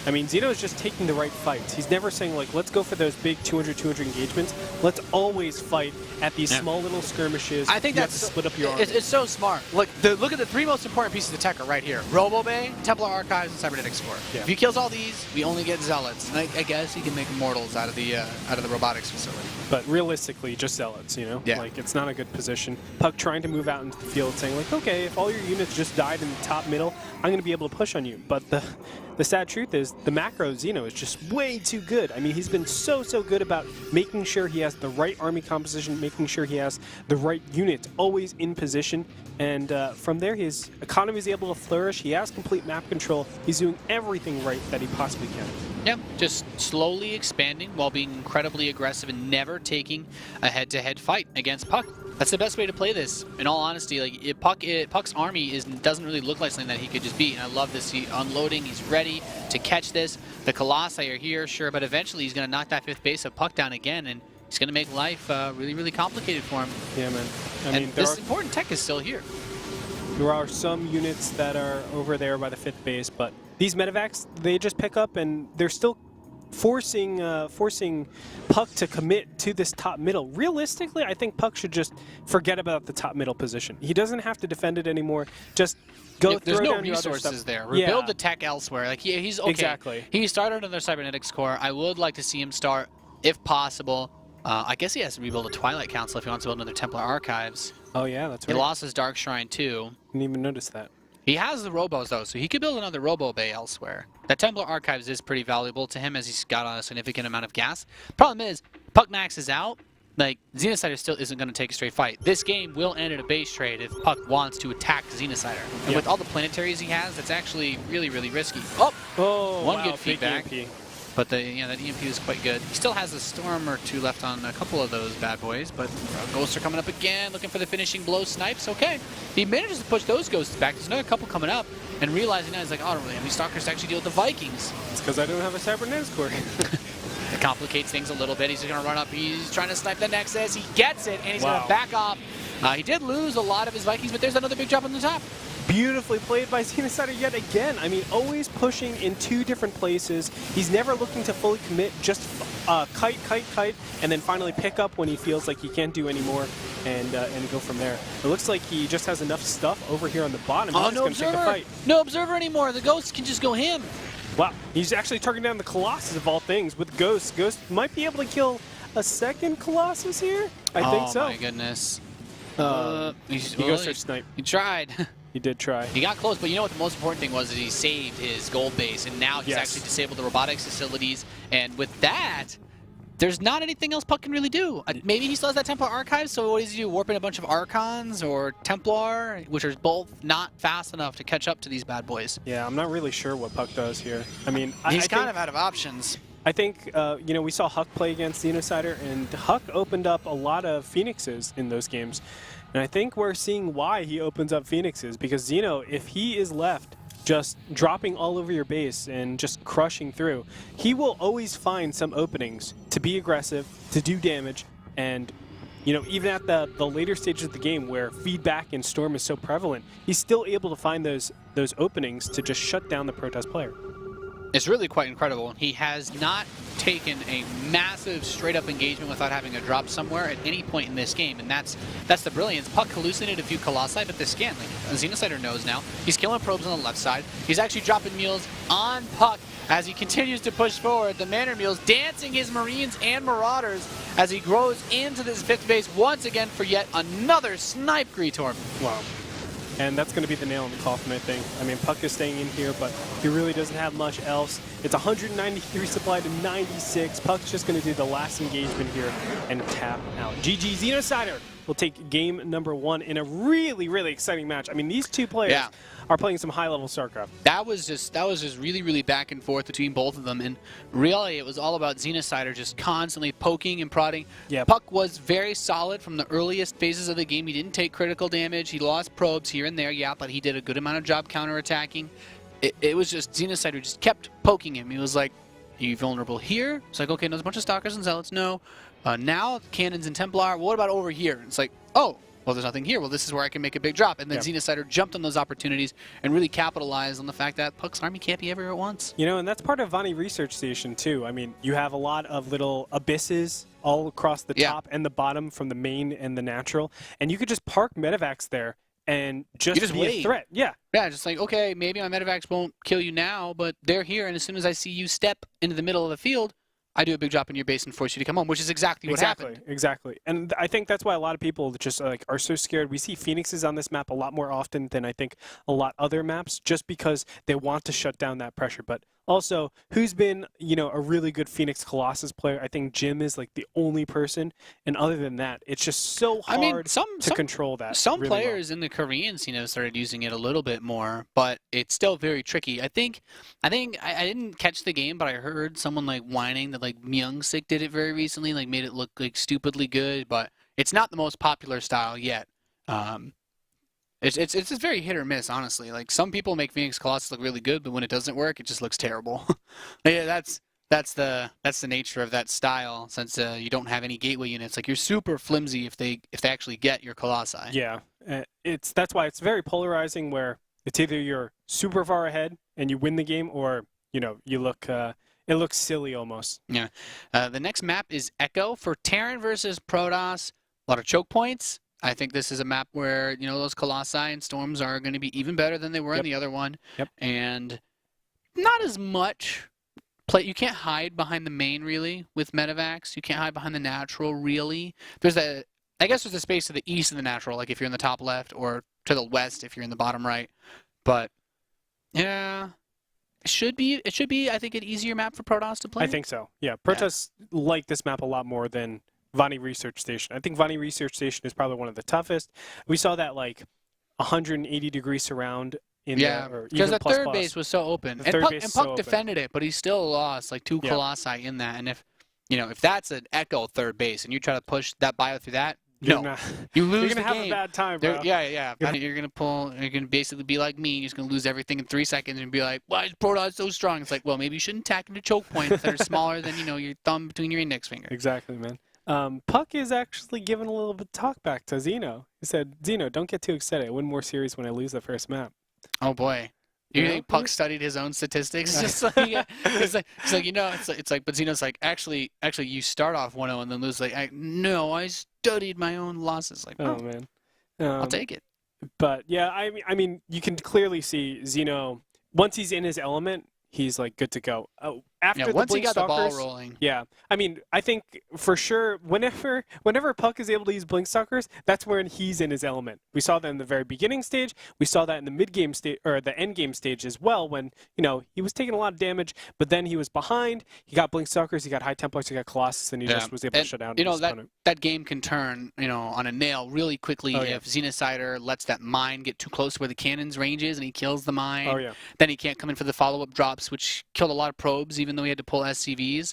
I mean, Xeno is just taking the right fights. He's never saying, like, let's go for those big 200 engagements. Let's always fight at these small little skirmishes. I think that's split up your army. It's so smart. Look at the 3 most important pieces of tech are right here. Robo Bay, Templar Archives, and Cybernetics Core. Yeah. If he kills all these, we only get Zealots. And I guess he can make Immortals out of the robotics facility. But realistically, just Zealots, you know? Yeah. Like, it's not a good position. puCK trying to move out into the field saying, like, okay, if all your units just died in the top middle, I'm going to be able to push on you. But the sad truth is, the macro Xeno is just way too good. I mean, he's been so good about making sure he has the right army composition, making sure he has the right units always in position, and from there his economy is able to flourish. He has complete map control. He's doing everything right that he possibly can. Yeah, just slowly expanding while being incredibly aggressive and never taking a head-to-head fight against puCK. That's the best way to play this. In all honesty, like puCK's army doesn't really look like something that he could just beat. And I love this. He's unloading. He's ready to catch this. The Colossi are here, sure, but eventually he's going to knock that 5th base of puCK down again, and he's going to make life really complicated for him. Yeah, man. I mean, this important tech is still here. There are some units that are over there by the 5th base, but these medevacs, they just pick up and they're still forcing puCK to commit to this top middle. Realistically, I think puCK should just forget about the top middle position. He doesn't have to defend it anymore. Just go There's throw no down your other resources stuff. there. Rebuild the tech elsewhere. Like he's okay. Exactly. He started another cybernetics core. I would like to see him start, if possible. I guess he has to rebuild a Twilight Council if he wants to build another Templar Archives. Oh yeah, that's right. He lost his Dark Shrine too. Didn't even notice that. He has the Robos though, so he could build another Robo Bay elsewhere. That Templar Archives is pretty valuable to him as he's got a significant amount of gas. Problem is, puCK maxes out. Like, Xenocider still isn't going to take a straight fight. This game will end in a base trade if puCK wants to attack Xenocider. And with all the planetaries he has, that's actually really, really risky. Oh, one wow, good feedback. EMP. But that EMP is quite good. He still has a Storm or two left on a couple of those bad boys, but Ghosts are coming up again, looking for the finishing blow snipes. Okay. He manages to push those Ghosts back. There's another couple coming up, and realizing now he's like, oh, I don't really have any Stalkers to actually deal with the Vikings. It's because I don't have a cybernetics core. It complicates things a little bit. He's going to run up. He's trying to snipe the Nexus. He gets it, and he's going to back off. He did lose a lot of his Vikings, but there's another big drop on the top. Beautifully played by Xenocider yet again. I mean, always pushing in two different places. He's never looking to fully commit, just kite, and then finally pick up when he feels like he can't do anymore and go from there. It looks like he just has enough stuff over here on the bottom. He's no going to take the fight. No Observer anymore. The Ghosts can just go him. Wow, he's actually targeting down the Colossus of all things with Ghost. Ghost might be able to kill a second Colossus here? I think so. Oh my goodness. He goes for snipe. He tried. He did try. He got close, but you know what the most important thing was is he saved his gold base, and now he's actually disabled the robotics facilities. And with that, there's not anything else puCK can really do. Maybe he still has that Templar Archive, so what does he do? Warp in a bunch of Archons or Templar, which are both not fast enough to catch up to these bad boys. Yeah, I'm not really sure what puCK does here. I mean, he's kind of out of options. I think, you know, we saw huCK play against Xenocider, and huCK opened up a lot of Phoenixes in those games. And I think we're seeing why he opens up Phoenixes, because Xeno, if he is left just dropping all over your base and just crushing through, he will always find some openings to be aggressive, to do damage, and you know, even at the later stages of the game where feedback and Storm is so prevalent, he's still able to find those openings to just shut down the Protest player. It's really quite incredible. He has not taken a massive straight-up engagement without having a drop somewhere at any point in this game, and that's the brilliance. puCK hallucinated a few Colossi, but this scan, like Xenocider knows now. He's killing probes on the left side. He's actually dropping mules on puCK as he continues to push forward. The Manor Mules dancing his Marines and Marauders as he grows into this fifth base once again for yet another snipe Greetorm. Wow. And that's going to be the nail in the coffin, I think. I mean, puCK is staying in here, but he really doesn't have much else. It's 193 supply to 96. puCK's just going to do the last engagement here and tap out. GG Xenocider will take game number 1 in a really, really exciting match. I mean, these two players are playing some high-level StarCraft. That was just really, really back and forth between both of them, and really it was all about Xenocider just constantly poking and prodding. Yep. puCK was very solid from the earliest phases of the game. He didn't take critical damage. He lost probes here and there, but he did a good amount of job counterattacking. It was just Xenocider just kept poking him. He was like, are you vulnerable here? It's like, okay, there's a bunch of Stalkers and Zealots. No. Now, Cannons and Templar. What about over here? It's like, oh, well, there's nothing here. Well, this is where I can make a big drop. And then Xenocider jumped on those opportunities and really capitalized on the fact that puCK's army can't be everywhere at once. You know, and that's part of Vani Research Station, too. I mean, you have a lot of little abysses all across the top and the bottom from the main and the natural. And you could just park medevacs there and just be wait. a threat. Yeah, just like, okay, maybe my medevacs won't kill you now, but they're here, and as soon as I see you step into the middle of the field, I do a big drop in your base and force you to come home, which is exactly what happened. Exactly. And I think that's why a lot of people just like are so scared. We see Phoenixes on this map a lot more often than I think a lot other maps, just because they want to shut down that pressure. But also, who's been, you know, a really good Phoenix Colossus player? I think Jim is like the only person. And other than that, it's just so hard to control that. Some really players in the Korean scene have started using it a little bit more, but it's still very tricky. I think I didn't catch the game, but I heard someone like whining that like Myung-sik did it very recently, like made it look like stupidly good, but it's not the most popular style yet. It's just very hit or miss, honestly. Like, some people make Phoenix Colossus look really good, but when it doesn't work, it just looks terrible. Yeah, that's the nature of that style. Since you don't have any gateway units, like, you're super flimsy if they actually get your Colossi. Yeah, that's why it's very polarizing. Where it's either you're super far ahead and you win the game, or you look it looks silly almost. Yeah. The next map is Echo for Terran versus Protoss. A lot of choke points. I think this is a map where those Colossi and Storms are going to be even better than they were in the other one. Yep. And not as much play. You can't hide behind the main really with Medivacs. You can't hide behind the natural really. I guess there's a space to the east of the natural, like if you're in the top left, or to the west if you're in the bottom right. But yeah, it should be I think an easier map for Protoss to play. I think so. Yeah, Protoss like this map a lot more than Vani Research Station. I think Vani Research Station is probably one of the toughest. We saw that like 180-degree surround in because the third base was so open. And Puck defended it, but he still lost like 2 Colossi in that. And if that's an Echo third base and you try to push that bio through that, you lose you're the gonna have game. a bad time, bro. You're gonna basically be like me. You're just gonna lose everything in 3 seconds and be like, why is Protoss so strong? It's like, well, maybe you shouldn't attack into choke points that are smaller than your thumb between your index finger. Exactly, man. Puck is actually giving a little bit of talk back to Xeno. He said, Xeno, don't get too excited. I win more series when I lose the first map. Oh boy. You think Puck studied his own statistics? Just like it's like but Xeno's like actually you start off 1-0 and then lose no, I studied my own losses. Like, oh man. I'll take it. But yeah, I mean you can clearly see Xeno once he's in his element, he's like good to go. Once he got the ball rolling. Yeah, I mean, I think for sure whenever Puck is able to use Blink Stalkers, that's when he's in his element. We saw that in the very beginning stage. We saw that in the mid game stage or the end game stage as well. When he was taking a lot of damage, but then he was behind. He got Blink Stalkers, he got High Templars, he got Colossus, and he just was able to shut down. That game can turn on a nail really quickly if Xenocider lets that mine get too close to where the cannon's range is and he kills the mine. Oh yeah. Then he can't come in for the follow-up drops, which killed a lot of probes, even though he had to pull SCVs.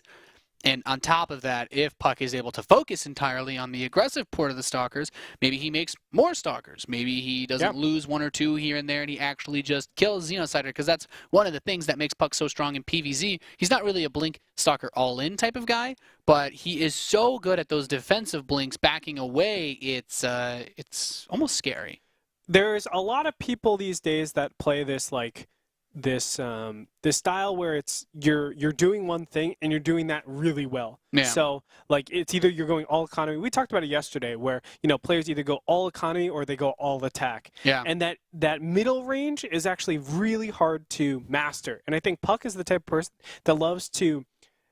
And on top of that, if Puck is able to focus entirely on the aggressive port of the Stalkers, maybe he makes more Stalkers. Maybe he doesn't lose 1 or 2 here and there, and he actually just kills Xenocider, because that's one of the things that makes Puck so strong in PvZ. He's not really a Blink Stalker all-in type of guy, but he is so good at those defensive blinks backing away, it's almost scary. There's a lot of people these days that play this this style where it's you're doing one thing and you're doing that really well. Yeah. So it's either you're going all economy. We talked about it yesterday where players either go all economy or they go all attack. Yeah. And that middle range is actually really hard to master. And I think Puck is the type of person that loves to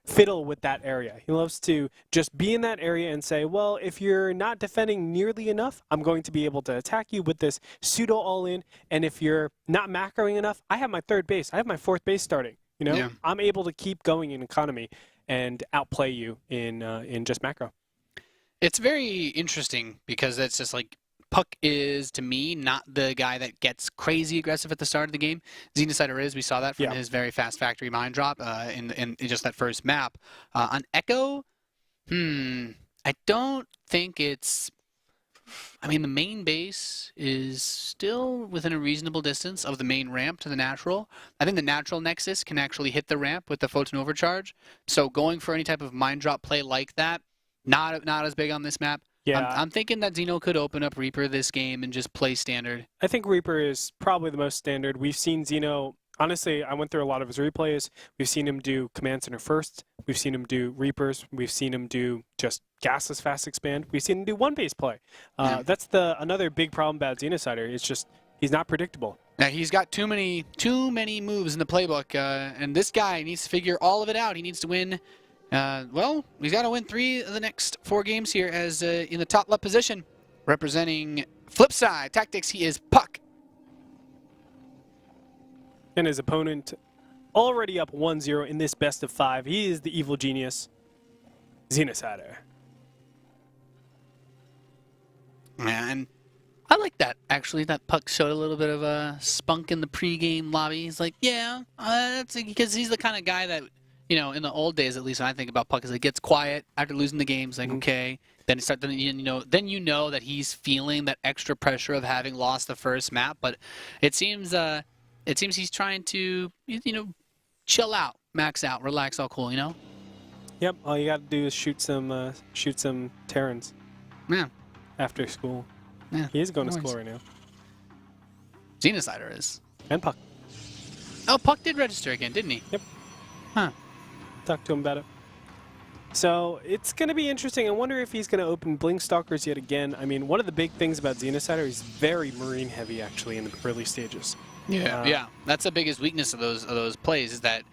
fiddle with that area. He loves to just be in that area and say, well, if you're not defending nearly enough, I'm going to be able to attack you with this pseudo all-in. And if you're not macroing enough, I have my third base. I have my fourth base starting. I'm able to keep going in economy and outplay you in just macro. It's very interesting because it's just like Puck is, to me, not the guy that gets crazy aggressive at the start of the game. Xenocider is. We saw that from his very fast factory mine drop in just that first map. On Echo, I don't think it's... I mean, the main base is still within a reasonable distance of the main ramp to the natural. I think the natural nexus can actually hit the ramp with the photon overcharge. So going for any type of mine drop play like that, not as big on this map. Yeah. I'm thinking that Xeno could open up Reaper this game and just play standard. I think Reaper is probably the most standard. We've seen Xeno, honestly, I went through a lot of his replays. We've seen him do Command Center first. We've seen him do Reapers. We've seen him do just gasless fast expand. We've seen him do one base play. That's another big problem about Xenocider. It's just he's not predictable. Now he's got too many moves in the playbook, and this guy needs to figure all of it out. He needs to win. Well, he's got to win 3 of the next 4 games here as in the top left position. Representing Flipside Tactics, he is puCK. And his opponent already up 1-0 in this best of 5. He is the evil genius, Xenocider. Man, I like that, actually, that puCK showed a little bit of a spunk in the pregame lobby. He's like, yeah, that's because he's the kind of guy that, in the old days, at least when I think about puCK, is it gets quiet after losing the games, like, okay. Then that he's feeling that extra pressure of having lost the first map. But it seems he's trying to, chill out, max out, relax, all cool, Yep. All you got to do is shoot some Terrans. Yeah. After school. Yeah. He is going to school right now. Xenocider is. And puCK. Oh, puCK did register again, didn't he? Yep. Huh. Talk to him about it. So it's going to be interesting. I wonder if he's going to open Blink Stalkers yet again. I mean, one of the big things about Xenocider, he's very Marine heavy actually in the early stages. Yeah, that's the biggest weakness of those plays is that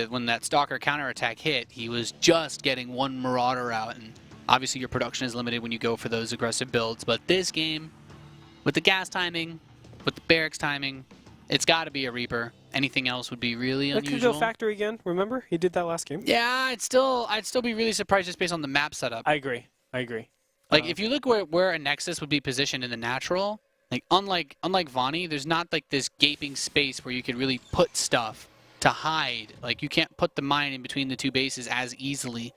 when that Stalker counterattack hit, he was just getting one Marauder out, and obviously your production is limited when you go for those aggressive builds. But this game, with the gas timing, with the barracks timing, it's got to be a Reaper. Anything else would be really unusual. That could go factory again. Remember, he did that last game. Yeah, I'd still be really surprised just based on the map setup. I agree. Like if you look where a Nexus would be positioned in the natural. Like unlike Vani, there's not like this gaping space where you could really put stuff to hide. Like you can't put the mine in between the two bases as easily.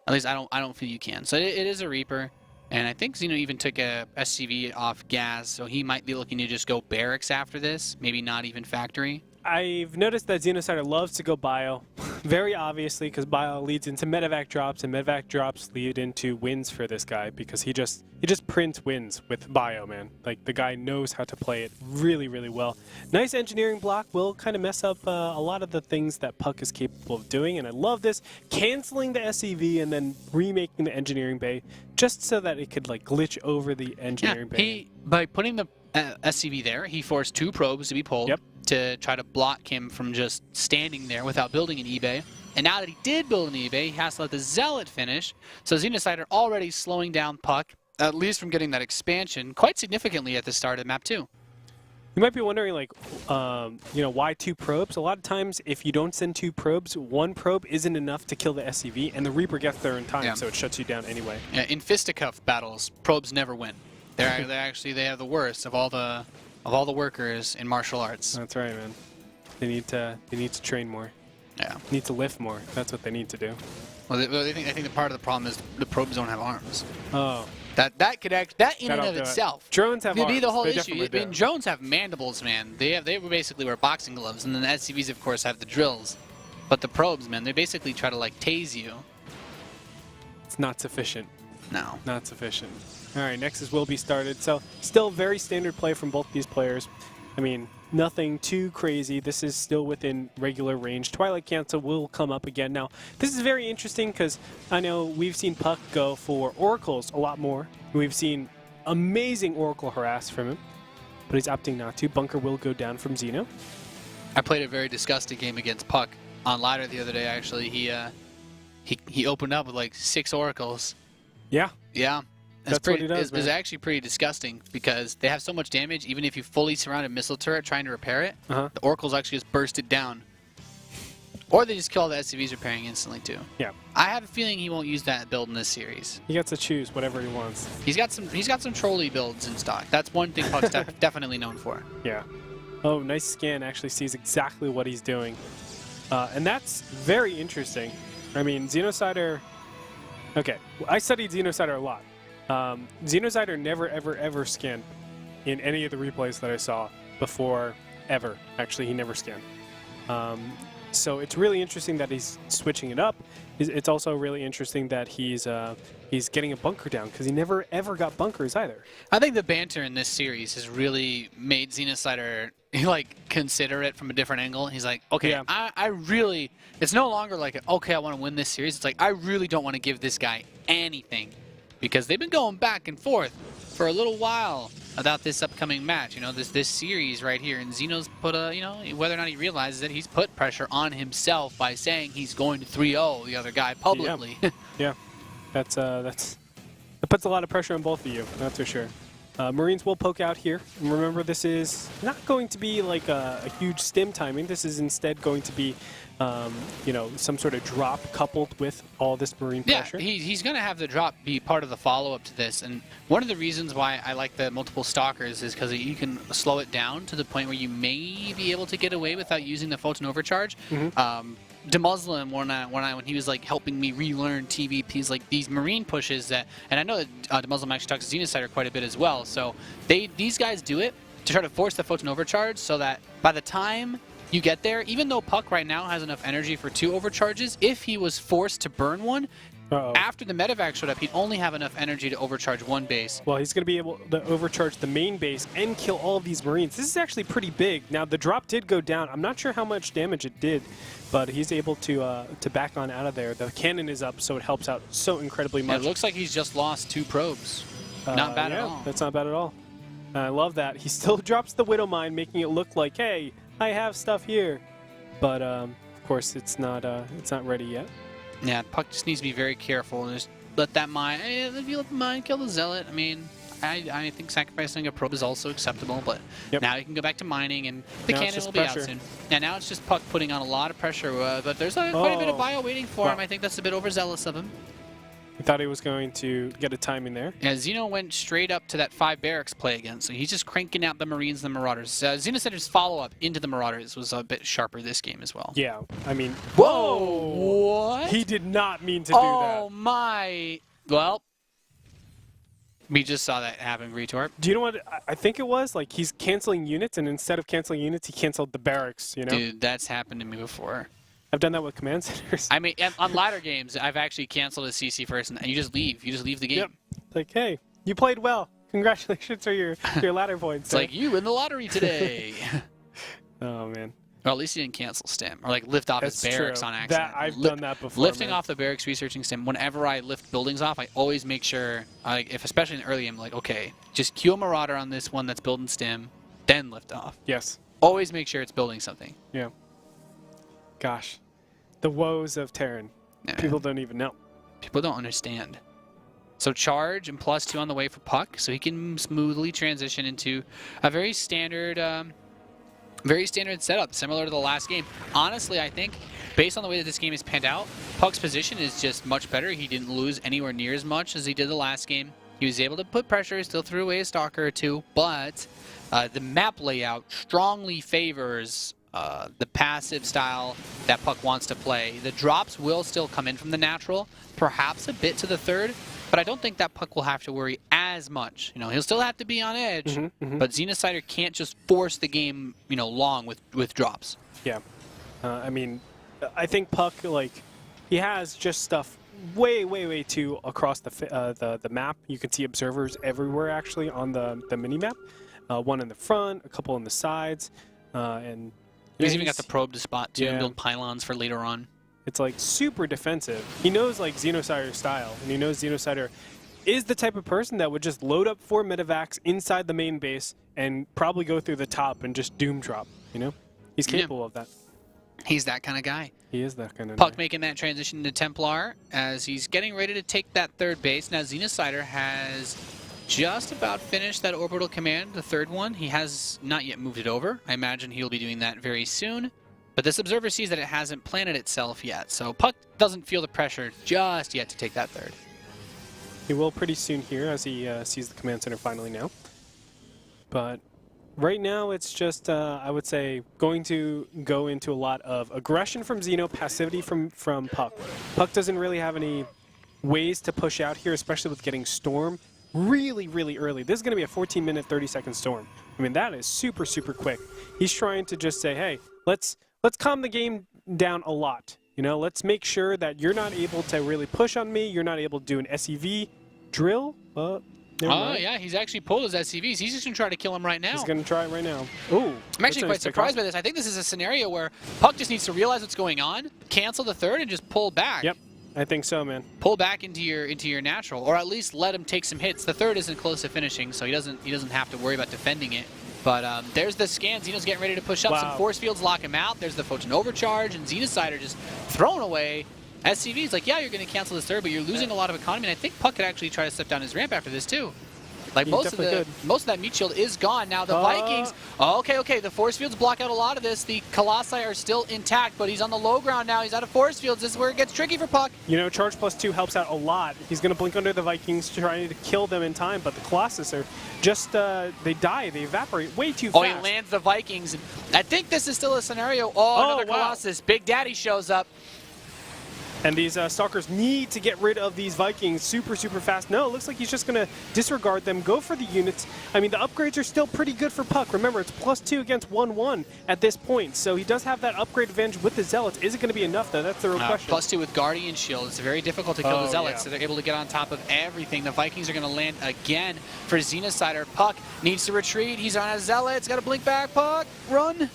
At least I don't feel you can. So it is a Reaper, and I think Xeno even took a SCV off gas, so he might be looking to just go barracks after this. Maybe not even factory. I've noticed that Xenocider loves to go bio, very obviously, because bio leads into medevac drops, and medevac drops lead into wins for this guy because he just prints wins with bio, man. Like the guy knows how to play it really, really well. Nice engineering block will kind of mess up a lot of the things that puCK is capable of doing, and I love this canceling the SCV and then remaking the engineering bay just so that it could like glitch over the engineering bay. By putting the SCV there, he forced 2 probes to be pulled. Yep. To try to block him from just standing there without building an eBay. And now that he did build an eBay, he has to let the Zealot finish. So Xenocider already slowing down puCK, at least from getting that expansion, quite significantly at the start of map 2. You might be wondering, like, why 2 probes? A lot of times, if you don't send 2 probes, 1 probe isn't enough to kill the SCV, and the Reaper gets there in time, so it shuts you down anyway. Yeah, in fisticuff battles, probes never win. They have the worst of all the workers in martial arts. That's right, man. They need to train more. Yeah. Need to lift more. That's what they need to do. Well, I think the part of the problem is the probes don't have arms. Oh. That in and of itself. Drones have arms. Be the whole they issue. I mean, drones have mandibles, man. They basically wear boxing gloves, and then the SCVs, of course, have the drills. But the probes, man, they basically try to like tase you. It's not sufficient. No. Not sufficient. All right, Nexus will be started. So still very standard play from both these players. I mean, nothing too crazy. This is still within regular range. Twilight Cancel will come up again. Now, this is very interesting because I know we've seen puCK go for Oracles a lot more. We've seen amazing Oracle harass from him, but he's opting not to. Bunker will go down from Xeno. I played a very disgusting game against puCK on ladder the other day, actually. He opened up with like 6 Oracles. Yeah. Yeah. That's what he does, It's actually pretty disgusting because they have so much damage. Even if you fully surround a missile turret trying to repair it, the Oracles actually just burst it down. Or they just kill all the SCVs repairing instantly too. Yeah. I have a feeling he won't use that build in this series. He gets to choose whatever he wants. He's got some trolley builds in stock. That's one thing puCK's definitely known for. Yeah. Oh, nice scan. Actually sees exactly what he's doing. And that's very interesting. I mean, Xenocider... Okay, I studied Xenocider a lot. Xenocider never, ever, ever scanned in any of the replays that I saw before, ever. Actually, he never scanned. So it's really interesting that he's switching it up. It's also really interesting that he's getting a bunker down because he never, ever got bunkers either. I think the banter in this series has really made Xenocider like consider it from a different angle. He's like, okay, yeah. I really, it's no longer like, okay, I want to win this series. It's like, I really don't want to give this guy anything. Because they've been going back and forth for a little while about this upcoming match. You know, this series right here. And Xeno's put whether or not he realizes it, he's put pressure on himself by saying he's going to 3-0 the other guy publicly. Yeah, that puts a lot of pressure on both of you, that's for sure. Marines will poke out here. And remember, this is not going to be like a huge stim timing. This is instead going to be, some sort of drop coupled with all this Marine pressure. Yeah, he's going to have the drop be part of the follow-up to this. And one of the reasons why I like the multiple stalkers is because you can slow it down to the point where you may be able to get away without using the photon overcharge. DeMuslim, when he was like helping me relearn TVPs, like these Marine pushes that, and I know that DeMuslim actually talks to Xenocider quite a bit as well. So these guys do it to try to force the photon overcharge so that by the time you get there, even though puCK right now has enough energy for 2 overcharges, if he was forced to burn one, After the medevac showed up, he'd only have enough energy to overcharge one base. Well, he's going to be able to overcharge the main base and kill all of these Marines. This is actually pretty big. Now, the drop did go down. I'm not sure how much damage it did, but he's able to back on out of there. The cannon is up, so it helps out so incredibly much. It looks like he's just lost 2 probes. Not bad at all. That's not bad at all. I love that. He still drops the Widow Mine, making it look like, hey, I have stuff here. But, of course, it's not ready yet. Yeah, puCK just needs to be very careful and just let that mine. If you let the mine kill the zealot, I mean, I think sacrificing a probe is also acceptable, but now you can go back to mining and the cannon will be out soon. Yeah, now it's just puCK putting on a lot of pressure, but there's quite a bit of bio waiting for him. I think that's a bit overzealous of him. He thought he was going to get a timing there. Yeah, Xeno went straight up to that 5 barracks play again, so he's just cranking out the Marines and the Marauders. Xenocider's follow-up into the Marauders was a bit sharper this game as well. Yeah, I mean... Whoa! What? He did not mean to do that. Oh, my... Well, we just saw that happen, Retort. Do you know what I think it was? Like, he's canceling units, and instead of canceling units, he canceled the barracks, you know? Dude, that's happened to me before. I've done that with command centers. I mean, on ladder games, I've actually canceled a CC first, and you just leave. You just leave the game. Yep. Like, hey, you played well. Congratulations for your ladder points. It's like, you win the lottery today. Oh, man. Well, at least he didn't cancel stim, or like lift off his barracks on accident. I've done that before. Lifting off the barracks, researching stim. Whenever I lift buildings off, I always make sure, if especially in the early game, like, okay, just queue a Marauder on this one that's building stim, then lift off. Yes. Always make sure it's building something. Yeah. Gosh. The woes of Terran. Yeah. People don't even know. People don't understand. So charge and +2 on the way for puCK, so he can smoothly transition into a very standard setup, similar to the last game. Honestly, I think, based on the way that this game is panned out, puCK's position is just much better. He didn't lose anywhere near as much as he did the last game. He was able to put pressure, still threw away a Stalker or 2, but the map layout strongly favors the passive style that puCK wants to play. The drops will still come in from the natural, perhaps a bit to the 3rd, but I don't think that puCK will have to worry as much. You know, he'll still have to be on edge, but Xenocider can't just force the game, you know, long with drops. Yeah. I mean, I think puCK, like, he has just stuff way too across the map. You can see observers everywhere, actually, on the mini-map. One in the front, a couple on the sides, and... He's even got the probe to spot, too, and build pylons for later on. It's, like, super defensive. He knows, like, Xenocider's style, and he knows Xenocider is the type of person that would just load up 4 medevacs inside the main base and probably go through the top and just doom drop, you know? He's capable of that. He's that kind of guy. He is that kind of puCK making that transition to Templar as he's getting ready to take that 3rd base. Now, Xenocider has just about finished that orbital command, the 3rd one. He has not yet moved it over. I imagine he'll be doing that very soon. But this observer sees that it hasn't planted itself yet, so puCK doesn't feel the pressure just yet to take that 3rd. He will pretty soon here as he sees the command center finally now. But right now it's just, I would say, going to go into a lot of aggression from Xeno, passivity from puCK. puCK doesn't really have any ways to push out here, especially with getting Storm really early. This is going to be a 14-minute, 30-second Storm. I mean, that is super quick. He's trying to just say, hey, let's calm the game down a lot. You know, let's make sure that you're not able to really push on me. You're not able to do an SEV drill. Yeah, he's actually pulled his SCVs. He's just going to try to kill him right now. He's going to try it right now. Ooh, I'm actually quite surprised by this. I think this is a scenario where puCK just needs to realize what's going on, cancel the 3rd, and just pull back. Yep, I think so, man. Pull back into your natural, or at least let him take some hits. The 3rd isn't close to finishing, so he doesn't have to worry about defending it. But there's the scan. Xeno's getting ready to push up. Some force fields lock him out. There's the Photon overcharge, and Xenocider just thrown away. SCV's like, yeah, you're going to cancel this 3rd, but you're losing a lot of economy. And I think puCK could actually try to step down his ramp after this too. Like most of that meat shield is gone. Now the Vikings. Okay. The force fields block out a lot of this. The Colossi are still intact, but he's on the low ground now. He's out of force fields. This is where it gets tricky for puCK. You know, charge +2 helps out a lot. He's going to blink under the Vikings, trying to kill them in time, but the Colossus are just they die. They evaporate way too fast. Oh, he lands the Vikings. I think this is still a scenario. Oh, another Colossus. Big Daddy shows up. And these Stalkers need to get rid of these Vikings super fast. No, it looks like he's just going to disregard them, go for the units. I mean, the upgrades are still pretty good for puCK. Remember, it's +2 against 1/1 at this point, so he does have that upgrade advantage with the Zealots. Is it going to be enough, though? That's the real question. +2 with Guardian Shield. It's very difficult to kill the Zealots, so they're able to get on top of everything. The Vikings are going to land again for Xenocider. puCK needs to retreat. He's on a Zealot. He's got to blink back. puCK, run.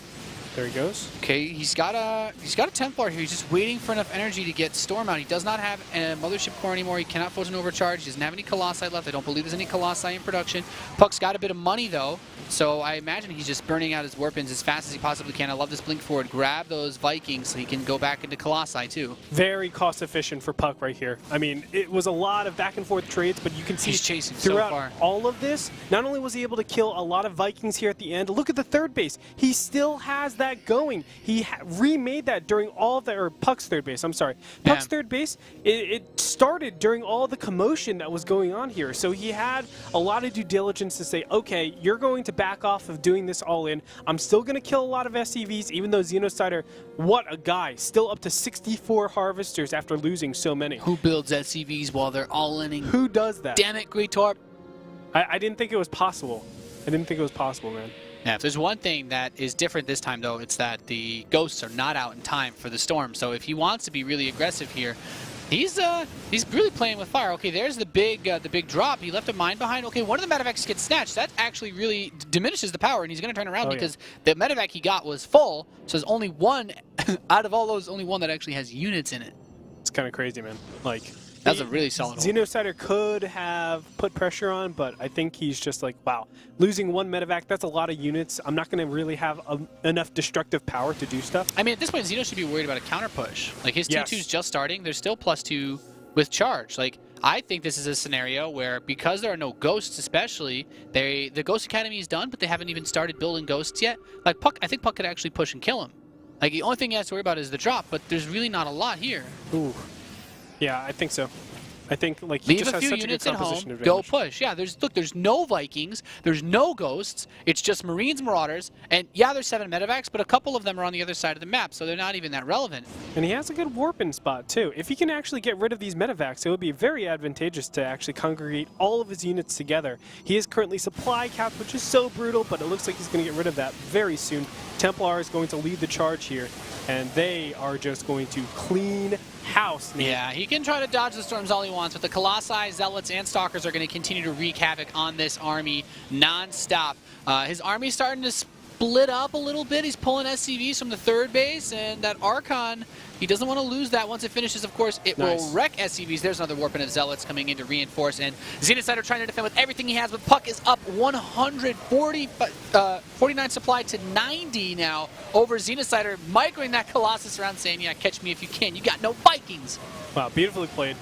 There he goes. Okay, he's got a Templar here. He's just waiting for enough energy to get Storm out. He does not have a Mothership Core anymore. He cannot force an overcharge. He doesn't have any Colossi left. I don't believe there's any Colossi in production. puCK's got a bit of money though, so I imagine he's just burning out his Warpins as fast as he possibly can. I love this blink forward. Grab those Vikings so he can go back into Colossi too. Very cost efficient for puCK right here. I mean, it was a lot of back and forth trades, but you can see he's chasing throughout so far. all of this, not only was he able to kill a lot of Vikings here at the end, look at the third base. He still has that going. He remade that during all of the, or puCK's third base, I'm sorry. puCK's third base, it started during all the commotion that was going on here. So he had a lot of due diligence to say, okay, you're going to back off of doing this all in. I'm still going to kill a lot of SCVs, even though Xenocider, what a guy, still up to 64 Harvesters after losing so many. Who builds SCVs while they're all-inning? Who does that? Damn it, Greatorp. I didn't think it was possible. I didn't think it was possible, man. Yeah, if there's one thing that is different this time, though, it's that the Ghosts are not out in time for the Storm. So if he wants to be really aggressive here, he's really playing with fire. Okay, there's the big drop. He left a mine behind. Okay, one of the Medivacs gets snatched. That actually really diminishes the power, and he's going to turn around because the Medivac he got was full. So there's only one out of all those, only one that actually has units in it. It's kind of crazy, man. Like, that's a really solid hold. Xenocider could have put pressure on, but I think he's just like, wow, losing one Medivac, that's a lot of units. I'm not going to really have enough destructive power to do stuff. I mean, at this point, Xeno should be worried about a counter push. Like, his 2-2's just starting. There's still +2 with charge. Like, I think this is a scenario where, because there are no ghosts especially, the Ghost Academy is done, but they haven't even started building ghosts yet. Like, puCK, I think puCK could actually push and kill him. Like, the only thing he has to worry about is the drop, but there's really not a lot here. Ooh. Yeah, I think so. I think like he leave just a has few such units a good at home, composition advantage. go push. Yeah, there's no Vikings, there's no Ghosts, it's just Marines, Marauders, and yeah, there's 7 Medivacs, but a couple of them are on the other side of the map, so they're not even that relevant. And he has a good warping spot too. If he can actually get rid of these Medivacs, it would be very advantageous to actually congregate all of his units together. He is currently supply capped, which is so brutal, but it looks like he's going to get rid of that very soon. Templar is going to lead the charge here, and they are just going to clean house. Nate. Yeah, he can try to dodge the storms all he wants, but the Colossi, Zealots, and Stalkers are going to continue to wreak havoc on this army non-stop. His army's starting to split up a little bit. He's pulling SCVs from the third base, and that Archon, he doesn't want to lose that. Once it finishes, of course, it will wreck SCVs. There's another Warpin of Zealots coming in to reinforce, and Xenocider trying to defend with everything he has, but puCK is up 149 supply to 90 now over Xenocider, microing that Colossus around, saying, yeah, catch me if you can. You got no Vikings. Wow, beautifully played.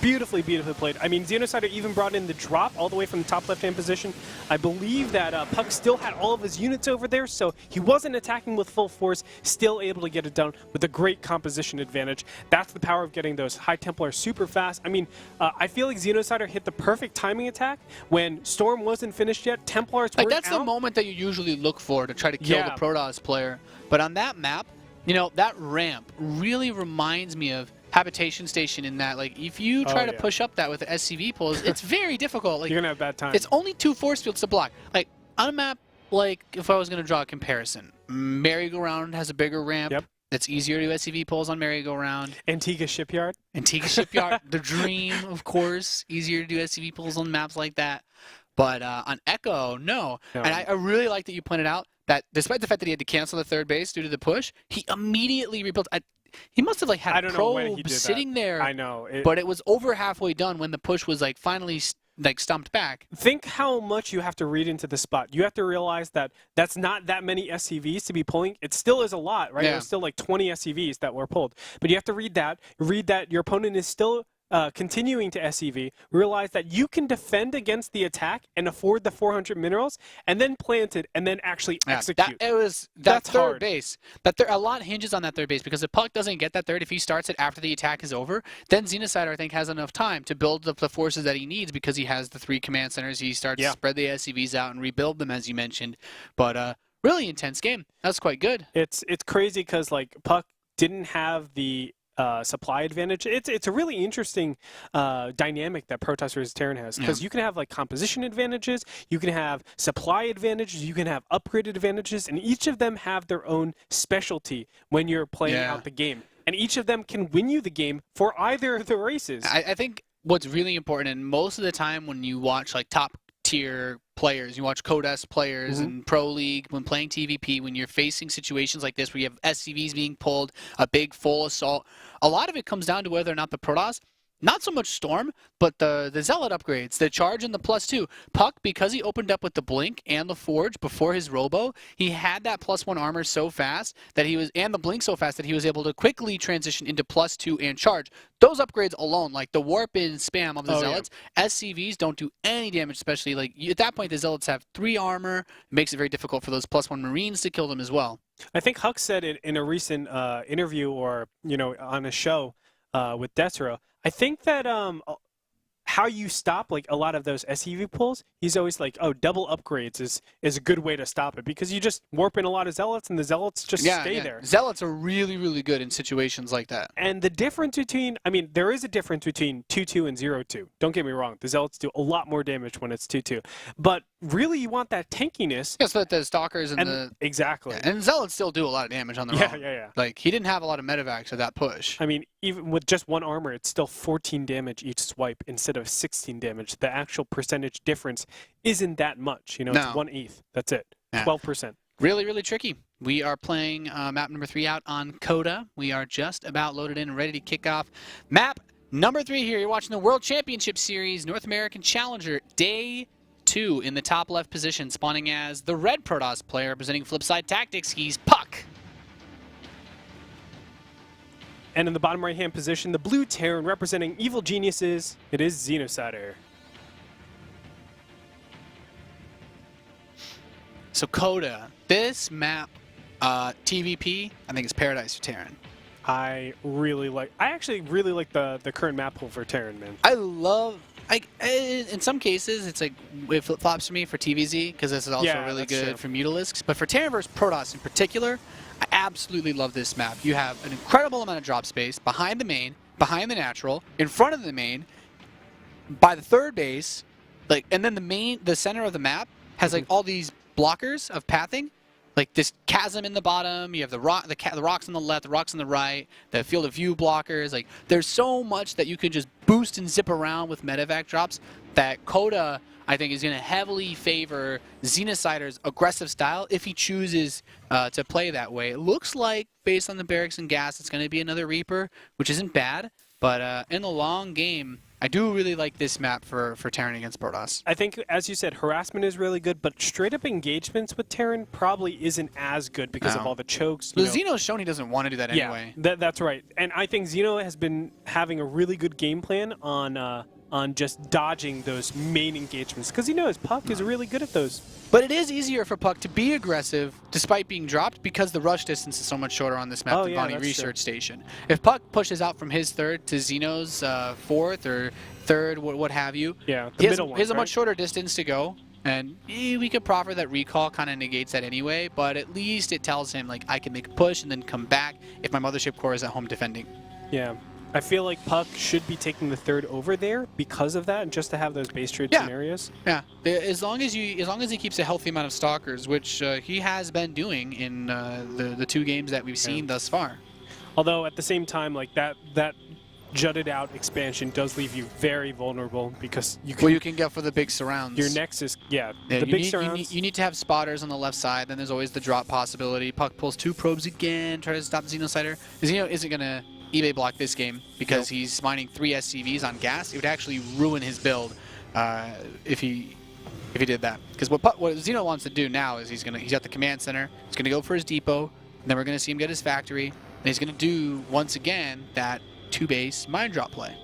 Beautifully played. I mean, Xenocider even brought in the drop all the way from the top left-hand position. I believe that puCK still had all of his units over there, so he wasn't attacking with full force, still able to get it done with a great composition advantage. That's the power of getting those High Templars super fast. I mean, I feel like Xenocider hit the perfect timing attack when Storm wasn't finished yet, Templars were out. That's the moment that you usually look for to try to kill the Protoss player. But on that map, you know, that ramp really reminds me of Habitation Station in that, like, if you try to push up that with the SCV pulls, it's very difficult. Like, you're gonna have a bad time. It's only 2 force fields to block. Like, on a map, like, if I was gonna draw a comparison, Merry-Go-Round has a bigger ramp. Yep. It's easier to do SCV pulls on Merry-Go-Round. Antigua Shipyard. Antigua Shipyard, the dream, of course. Easier to do SCV pulls on maps like that. But on Echo, no. And I really like that you pointed out that despite the fact that he had to cancel the third base due to the push, he immediately rebuilt. He must have like had a probe sitting there. I know. But it was over halfway done when the push was like finally like stumped back. Think how much you have to read into the spot. You have to realize that that's not that many SCVs to be pulling. It still is a lot, right? Yeah. There's still like 20 SCVs that were pulled. But you have to read that your opponent is still continuing to SCV, realize that you can defend against the attack and afford the 400 minerals, and then plant it, and then actually execute. That's third hard. Base. A lot hinges on that third base, because if puCK doesn't get that third, if he starts it after the attack is over, then Xenocider, I think, has enough time to build up the forces that he needs, because he has the 3 command centers. He starts to spread the SCVs out and rebuild them, as you mentioned. But really intense game. That's quite good. It's crazy because like puCK didn't have the supply advantage. It's a really interesting dynamic that Protoss versus Terran has, because you can have like composition advantages, you can have supply advantages, you can have upgraded advantages, and each of them have their own specialty when you're playing out the game. And each of them can win you the game for either of the races. I think what's really important, and most of the time when you watch like top tier players, you watch Codes players in Pro League, when playing TVP, when you're facing situations like this where you have SCVs being pulled, a big full assault, a lot of it comes down to whether or not the Protoss, not so much Storm, but the Zealot upgrades, the charge and the +2. puCK, because he opened up with the Blink and the Forge before his Robo, he had that +1 armor so fast that he was, and the Blink so fast that he was able to quickly transition into +2 and charge. Those upgrades alone, like the warp and spam of the Zealots, SCVs don't do any damage, especially like at that point the Zealots have 3 armor. It makes it very difficult for those +1 Marines to kill them as well. I think Huck said it in a recent interview, or on a show with Desero. I think that how you stop like a lot of those SCV pulls, he's always like, oh, double upgrades is a good way to stop it, because you just warp in a lot of Zealots and the Zealots just stay there. Zealots are really, really good in situations like that. And the difference between, I mean, there is a difference between 2-2 and 0-2. Don't get me wrong. The Zealots do a lot more damage when it's 2-2. But really, you want that tankiness. Yeah, so that the Stalkers and the... Exactly. Yeah, and Zealots still do a lot of damage on their own. Yeah. Like, he didn't have a lot of medevacs at that push. I mean, even with just 1 armor, it's still 14 damage each swipe instead of 16 damage. The actual percentage difference isn't that much. It's 1/8. That's it. 12%. Really, really tricky. We are playing map number 3 out on Coda. We are just about loaded in and ready to kick off map number 3 here. You're watching the World Championship Series, North American Challenger, Day 2 in the top left position, spawning as the red Protoss player representing Flipside Tactics. He's puCK. And in the bottom right-hand position, the blue Terran representing Evil Geniuses, it is Xenocider. So Coda, this map, TVP, I think is paradise for Terran. I actually really like the current map pool for Terran, man. I love, in some cases, it's like, it flip-flops for me for TVZ, because this is also really good for Mutalisks. But for Terran versus Protoss in particular, I absolutely love this map. You have an incredible amount of drop space behind the main, behind the natural, in front of the main, by the third base, like, and then the center of the map has like all these blockers of pathing, like this chasm in the bottom. You have the rocks on the left, the rocks on the right, the field of view blockers. Like, there's so much that you can just boost and zip around with medevac drops that Coda, I think, is going to heavily favor Xenocider's aggressive style if he chooses to play that way. It looks like, based on the barracks and gas, it's going to be another Reaper, which isn't bad. But in the long game, I do really like this map for Terran against Protoss. I think, as you said, harassment is really good, but straight-up engagements with Terran probably isn't as good because of all the chokes. Xeno's shown he doesn't want to do that anyway. Yeah, that's right. And I think Xeno has been having a really good game plan on just dodging those main engagements, because he knows puCK is really good at those. But it is easier for puCK to be aggressive despite being dropped, because the rush distance is so much shorter on this map than Bonnie Research Station. If puCK pushes out from his third to Xeno's fourth or third, what have you, he has a much shorter distance to go. And we could proffer that recall kind of negates that anyway, but at least it tells him, like, I can make a push and then come back if my Mothership Core is at home defending. Yeah. I feel like puCK should be taking the third over there because of that, and just to have those base trade scenarios. Yeah, as long as he keeps a healthy amount of stalkers, which he has been doing in the 2 games that we've seen thus far. Although at the same time, like that jutted out expansion does leave you very vulnerable, because you can go for the big surrounds. Your Nexus, the big surrounds. You need to have spotters on the left side. Then there's always the drop possibility. puCK pulls 2 probes again, try to stop Xenocider. Xeno isn't gonna eBay block this game because he's mining 3 SCVs on gas. It would actually ruin his build if he did that. Because what Xeno wants to do now is he's got the command center. He's gonna go for his depot. And then we're gonna see him get his factory. And he's gonna do once again that 2-base mine drop play,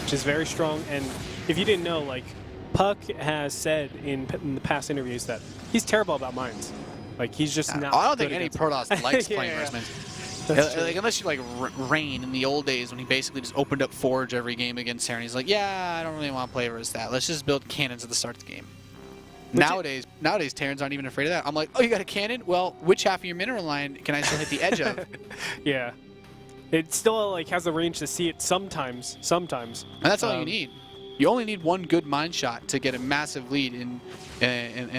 which is very strong. And if you didn't know, like, puCK has said in the past interviews that he's terrible about mines. Like, he's just not. I don't think any Protoss likes playing versus mines. Like, unless you like Rain in the old days when he basically just opened up Forge every game against Terran. He's like, yeah, I don't really want to play versus that. Let's just build cannons at the start of the game. Nowadays Terrans aren't even afraid of that. I'm like, oh, you got a cannon? Well, which half of your mineral line can I still hit the edge of? Yeah. it still like has the range to see it sometimes. And that's all you need. You only need one good mine shot to get a massive lead in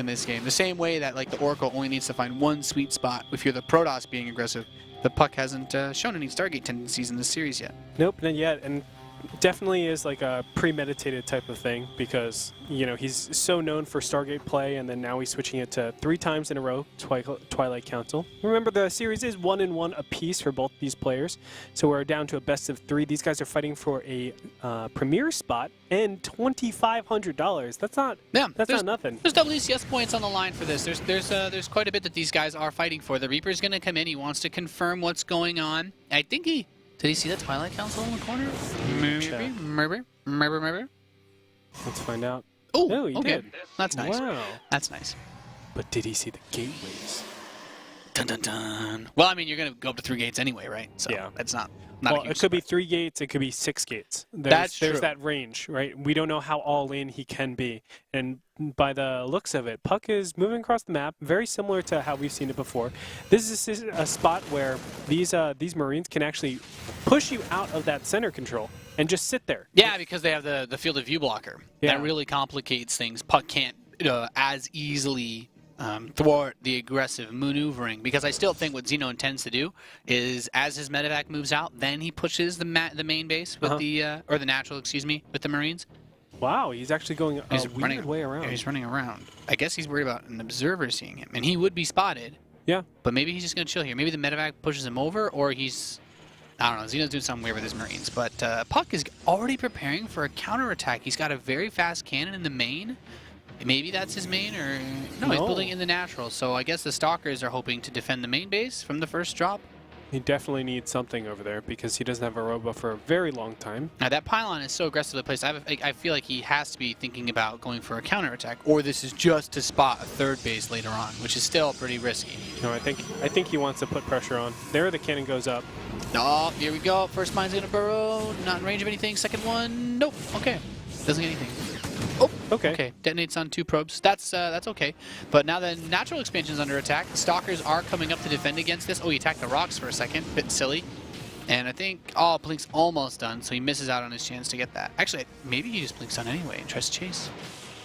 this game. The same way that like the Oracle only needs to find one sweet spot if you're the Protoss being aggressive. The puck hasn't shown any Stargate tendencies in this series yet. Nope, not yet. And definitely is like a premeditated type of thing because, you know, he's so known for Stargate play, and then now he's switching it to 3 times in a row, Twilight Council. Remember, the series is 1-1 apiece for both these players, so we're down to a best of 3. These guys are fighting for a premier spot and $2,500. That's not not nothing. There's WCS points on the line for this. There's quite a bit that these guys are fighting for. The Reaper's going to come in. He wants to confirm what's going on. I think he... Did he see the Twilight Council in the corner? Maybe. Let's find out. Oh, he okay. did. That's nice. Wow. That's nice. But did he see the gateways? Dun dun dun. Well, I mean, you're going to go up to 3 gates anyway, right? So yeah. That's not Well, a huge it could be surprise. 3 gates, it could be 6 gates. That's true. There's that range, right? We don't know how all in he can be. And by the looks of it, puCK is moving across the map, very similar to how we've seen it before. This is a spot where these Marines can actually push you out of that center control and just sit there. Yeah, because they have the field of view blocker. Yeah. That really complicates things. puCK can't as easily thwart the aggressive maneuvering, because I still think what Xeno intends to do is, as his medevac moves out, then he pushes the main base with or the natural, excuse me, with the Marines. Wow, he's actually going a weird way around. Yeah, he's running around. I guess he's worried about an observer seeing him, and he would be spotted. Yeah. But maybe he's just going to chill here. Maybe the medevac pushes him over, or he's... I don't know. Xeno's doing something weird with his Marines. But puCK is already preparing for a counterattack. He's got a very fast cannon in the main. Maybe that's his main, or... No, he's building in the natural. So I guess the Stalkers are hoping to defend the main base from the first drop. He definitely needs something over there because he doesn't have a robot for a very long time. Now, that pylon is so aggressively placed. I feel like he has to be thinking about going for a counterattack, or this is just to spot a 3rd base later on, which is still pretty risky. No, I think he wants to put pressure on. There, the cannon goes up. Oh, here we go. First mine's going to burrow. Not in range of anything. Second one, nope. Okay. Doesn't get anything. Oh, okay. Detonates on 2 probes. That's okay. But now the natural expansion's under attack. Stalkers are coming up to defend against this. Oh, he attacked the rocks for a second. Bit silly. And I think, Blink's almost done, so he misses out on his chance to get that. Actually, maybe he just blinks on anyway and tries to chase.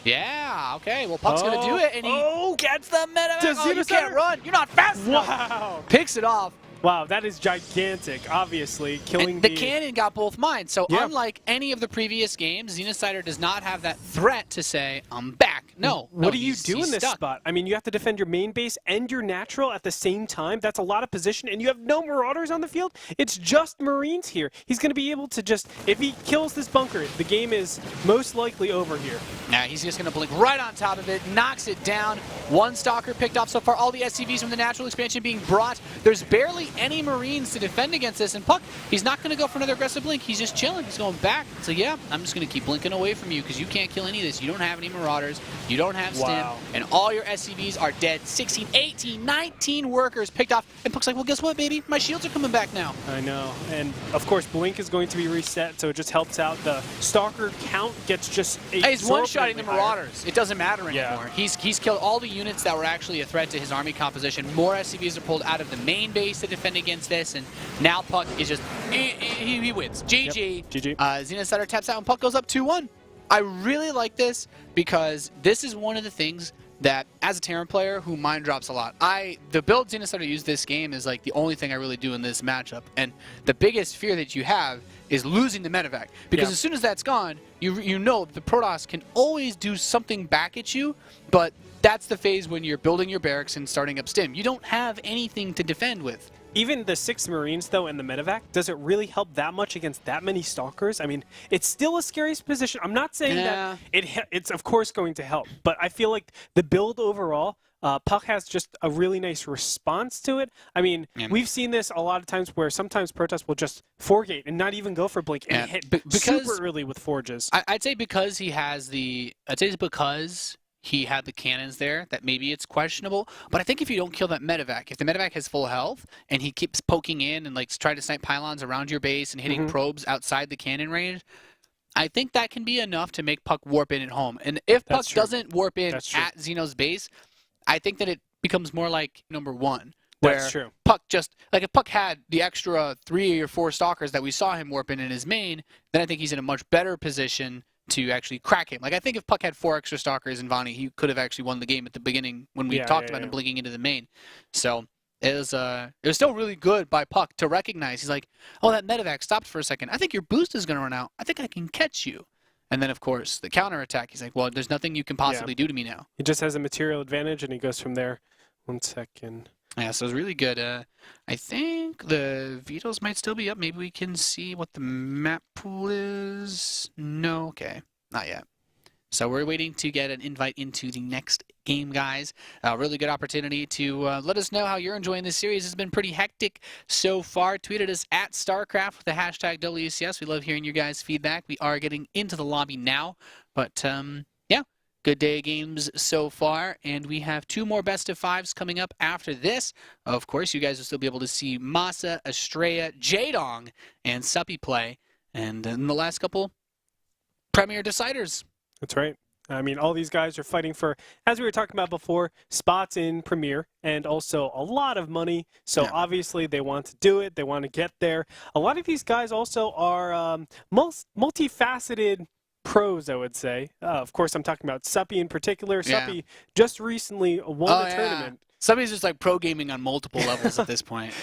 Yeah, okay. Well, puCK's going to do it, and he gets the medevac. Oh, you can't run. You're not fast enough. Wow. Picks it off. Wow, that is gigantic, obviously, killing and the cannon got both mines. So yeah. Unlike any of the previous games, Xenocider does not have that threat to say, I'm back. No. What do you do in this spot? I mean, you have to defend your main base and your natural at the same time. That's a lot of position, and you have no Marauders on the field. It's just Marines here. He's going to be able to just, if he kills this bunker, the game is most likely over here. Now he's just going to blink right on top of it, knocks it down. 1 Stalker picked off so far. All the SCVs from the natural expansion being brought. There's barely any Marines to defend against this, and puCK, he's not going to go for another aggressive blink. He's just chilling. He's going back. So yeah, I'm just going to keep blinking away from you because you can't kill any of this. You don't have any Marauders. You don't have Stim. Wow. And all your SCVs are dead. 16, 18, 19 workers picked off. And puCK's like, well, guess what, baby? My shields are coming back now. I know. And of course, blink is going to be reset, so it just helps out. The Stalker count gets just he's one-shotting the Marauders. Higher. It doesn't matter anymore. Yeah. He's killed all the units that were actually a threat to his army composition. More SCVs are pulled out of the main base to defend against this, and now puCK is just he wins. GG. Yep. GG. Xenocider taps out and puCK goes up 2-1. I really like this because this is one of the things that, as a Terran player who mind drops a lot, the build Xenocider used this game is like the only thing I really do in this matchup. And the biggest fear that you have is losing the medevac, because as soon as that's gone, you know the Protoss can always do something back at you, but that's the phase when you're building your barracks and starting up Stim. You don't have anything to defend with. Even the 6 Marines, though, and the medevac, does it really help that much against that many Stalkers? I mean, it's still a scary position. I'm not saying that it's, of course, going to help, but I feel like the build overall, puCK has just a really nice response to it. I mean, we've seen this a lot of times where sometimes Protoss will just 4-gate and not even go for blink and hit super early with forges. I'd say because he has because he had the cannons there, that maybe it's questionable. But I think if you don't kill that medevac, if the medevac has full health and he keeps poking in and like trying to snipe pylons around your base and hitting probes outside the cannon range, I think that can be enough to make puCK warp in at home. And if puCK doesn't warp in at Xeno's base, I think that it becomes more like number 1. Where That's true. puCK just like if puCK had the extra 3 or 4 stalkers that we saw him warp in his main, then I think he's in a much better position to actually crack him. Like I think if puCK had 4 extra stalkers in Vani, he could have actually won the game at the beginning when we talked about him blinking into the main. So it was still really good by puCK to recognize. He's like, oh, that medevac stopped for a second. I think your boost is going to run out. I think I can catch you. And then, of course, the counterattack. He's like, well, there's nothing you can possibly do to me now. He just has a material advantage, and he goes from there. 1 second. Yeah, so it was really good. I think the vetoes might still be up. Maybe we can see what the map pool is. No, okay, not yet. So we're waiting to get an invite into the next game, guys. Really good opportunity to let us know how you're enjoying this series. It's been pretty hectic so far. Tweet at us at StarCraft with the hashtag WCS. We love hearing your guys' feedback. We are getting into the lobby now. But, yeah, good day of games so far. And we have 2 more best of 5s coming up after this. Of course, you guys will still be able to see Masa, Estrella, Jaedong, and Suppy play. And in the last couple, Premier Deciders. That's right. I mean, all these guys are fighting for, as we were talking about before, spots in Premier and also a lot of money. So obviously they want to do it. They want to get there. A lot of these guys also are multifaceted pros, I would say. Of course, I'm talking about Suppy in particular. Suppy just recently won a tournament. Suppy's just like pro gaming on multiple levels at this point.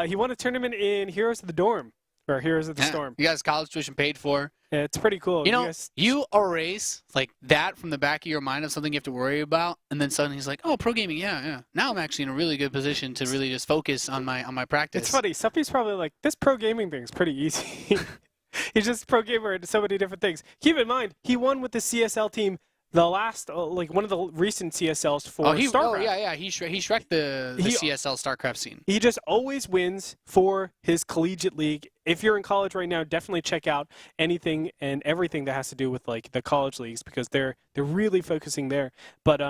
He won a tournament in Heroes of the Dorm. Or Heroes of the Storm. You guys college tuition paid for. Yeah, it's pretty cool. You know, you erase like that from the back of your mind of something you have to worry about, and then suddenly he's like, "Oh, pro gaming, yeah." Now I'm actually in a really good position to really just focus on my practice. It's funny. Suppy's probably like, this pro gaming thing is pretty easy. He's just a pro gamer into so many different things. Keep in mind, he won with the CSL team. The last, one of the recent CSLs for StarCraft. Oh, yeah. He shreked the CSL StarCraft scene. He just always wins for his collegiate league. If you're in college right now, definitely check out anything and everything that has to do with like the college leagues because they're really focusing there. But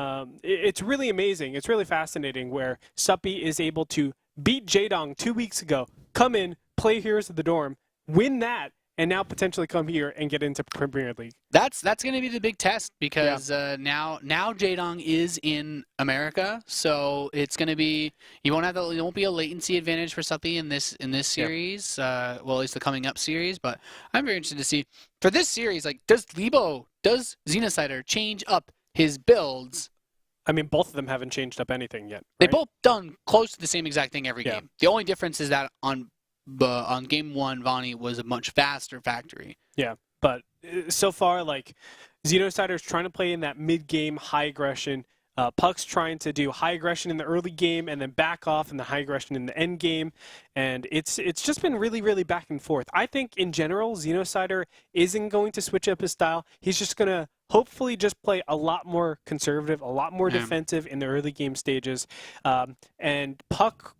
it's really amazing. It's really fascinating where Suppy is able to beat Jaedong 2 weeks ago, come in, play Heroes of the Dorm, win that, and now potentially come here and get into Premier League. That's going to be the big test because now Jaedong is in America, so it's going to be there won't be a latency advantage for Suppy in this series. Well, at least the coming up series. But I'm very interested to see for this series. Like, does Xenocider change up his builds? I mean, both of them haven't changed up anything yet. Right? They both done close to the same exact thing every game. The only difference is that on game 1, Vani was a much faster factory. Yeah, but so far, like, Xenocider's trying to play in that mid-game high aggression. puCK's trying to do high aggression in the early game and then back off in the high aggression in the end game. And it's just been really, really back and forth. I think, in general, Xenocider isn't going to switch up his style. He's just going to hopefully just play a lot more conservative, a lot more defensive in the early game stages. And puCK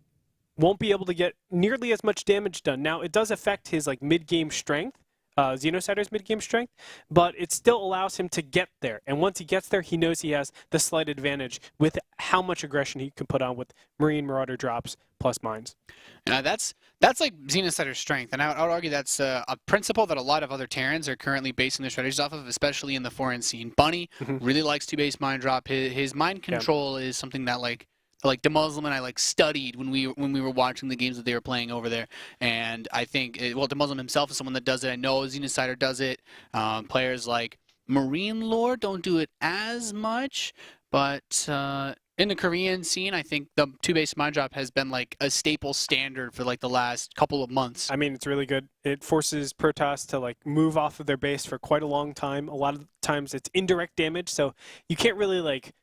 won't be able to get nearly as much damage done. Now, it does affect his like mid-game strength, Xenocider's mid-game strength, but it still allows him to get there. And once he gets there, he knows he has the slight advantage with how much aggression he can put on with Marine Marauder drops plus mines. That's like Xenocider's strength, and I would argue that's a principle that a lot of other Terrans are currently basing their strategies off of, especially in the foreign scene. Bunny really likes 2-base mine drop. His mind control is something that like DeMuslim and I studied when we were watching the games that they were playing over there, and I think DeMuslim himself is someone that does it. I know Xenocider does it. Players like Marine Lord don't do it as much, but in the Korean scene, I think the 2-base mine drop has been like a staple standard for like the last couple of months. I mean, it's really good. It forces Protoss to like move off of their base for quite a long time. A lot of times it's indirect damage, so you can't really like.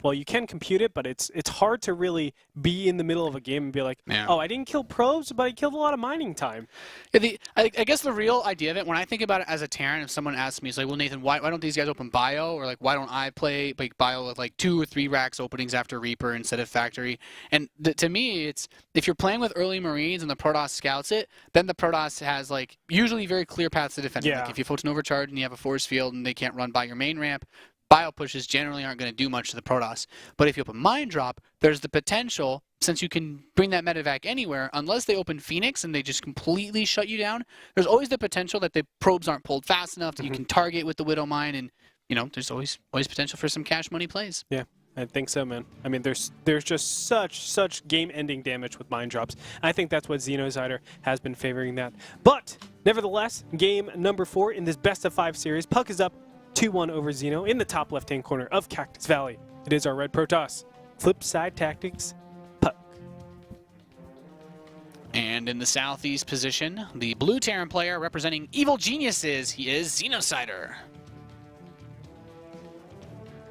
Well, you can compute it, but it's hard to really be in the middle of a game and be like, oh, I didn't kill probes, but I killed a lot of mining time. I guess the real idea of it, when I think about it as a Terran, if someone asks me, it's like, well, Nathan, why don't these guys open bio? Or like, why don't I play like bio with like 2 or 3 racks openings after Reaper instead of Factory? And to me, it's if you're playing with early Marines and the Protoss scouts it, then the Protoss has like usually very clear paths to defend. Like if you photon overcharge and you have a force field and they can't run by your main ramp, bio pushes generally aren't going to do much to the Protoss. But if you open Mine Drop, there's the potential, since you can bring that medevac anywhere, unless they open Phoenix and they just completely shut you down, there's always the potential that the probes aren't pulled fast enough that you can target with the Widow Mine, and there's always potential for some cash money plays. Yeah. I think so, man. I mean, there's just such game-ending damage with mind drops. I think that's what Xenocider has been favoring that. But nevertheless, game number 4 in this best of 5 series, puCK is up 2-1 over Xeno in the top left-hand corner of Cactus Valley. It is our red Protoss. Flip side tactics, puCK. And in the southeast position, the blue Terran player representing evil geniuses, he is Xenocider.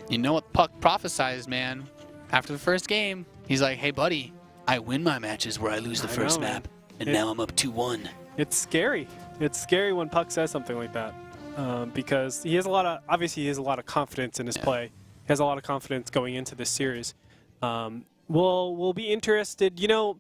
You know what puCK prophesized, man? After the first game, he's like, hey, buddy, I win my matches where I lose the first map, and now I'm up 2-1. It's scary. It's scary when puCK says something like that, because he has obviously he has a lot of confidence in his play. He has a lot of confidence going into this series. We'll be interested. You know,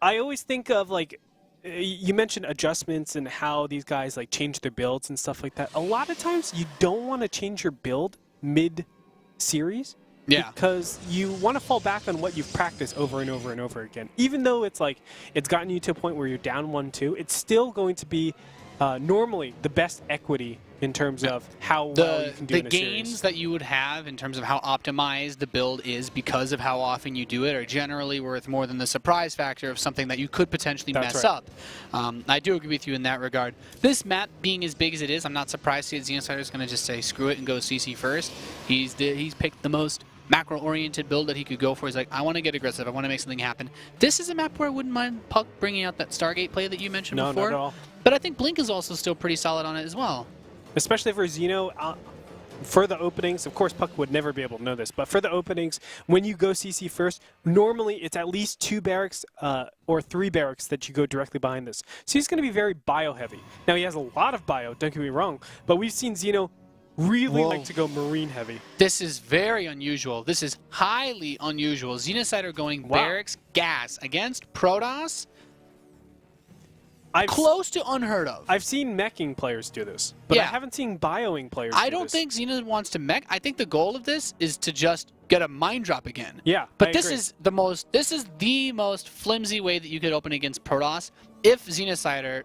I always think of, like, you mentioned adjustments and how these guys like change their builds and stuff like that. A lot of times you don't want to change your build mid-series. Yeah. Because you want to fall back on what you've practiced over and over and over again. Even though it's like it's gotten you to a point where you're down 1-2, it's still going to be normally the best equity in terms of how well you can do in a series. The gains that you would have in terms of how optimized the build is because of how often you do it are generally worth more than the surprise factor of something that you could potentially mess up. I do agree with you in that regard. This map being as big as it is, I'm not surprised that Xenocider is going to just say screw it and go CC first. He's picked the most macro-oriented build that he could go for. He's like, I want to get aggressive. I want to make something happen. This is a map where I wouldn't mind puCK bringing out that Stargate play that you mentioned before. No, not at all. But I think Blink is also still pretty solid on it as well. Especially for Xeno, for the openings, of course puCK would never be able to know this, but for the openings, when you go CC first, normally it's at least 2 barracks or 3 barracks that you go directly behind this. So he's going to be very bio-heavy. Now he has a lot of bio, don't get me wrong, but we've seen Xeno really like to go marine heavy. This is very unusual. This is highly unusual. Xenocider going barracks gas against Protoss. Close to unheard of. I've seen meching players do this, but I haven't seen bioing players do this. I don't think Xeno wants to mech. I think the goal of this is to just get a mind drop again. Yeah, but this is the most flimsy way that you could open against Protoss. If Xenocider,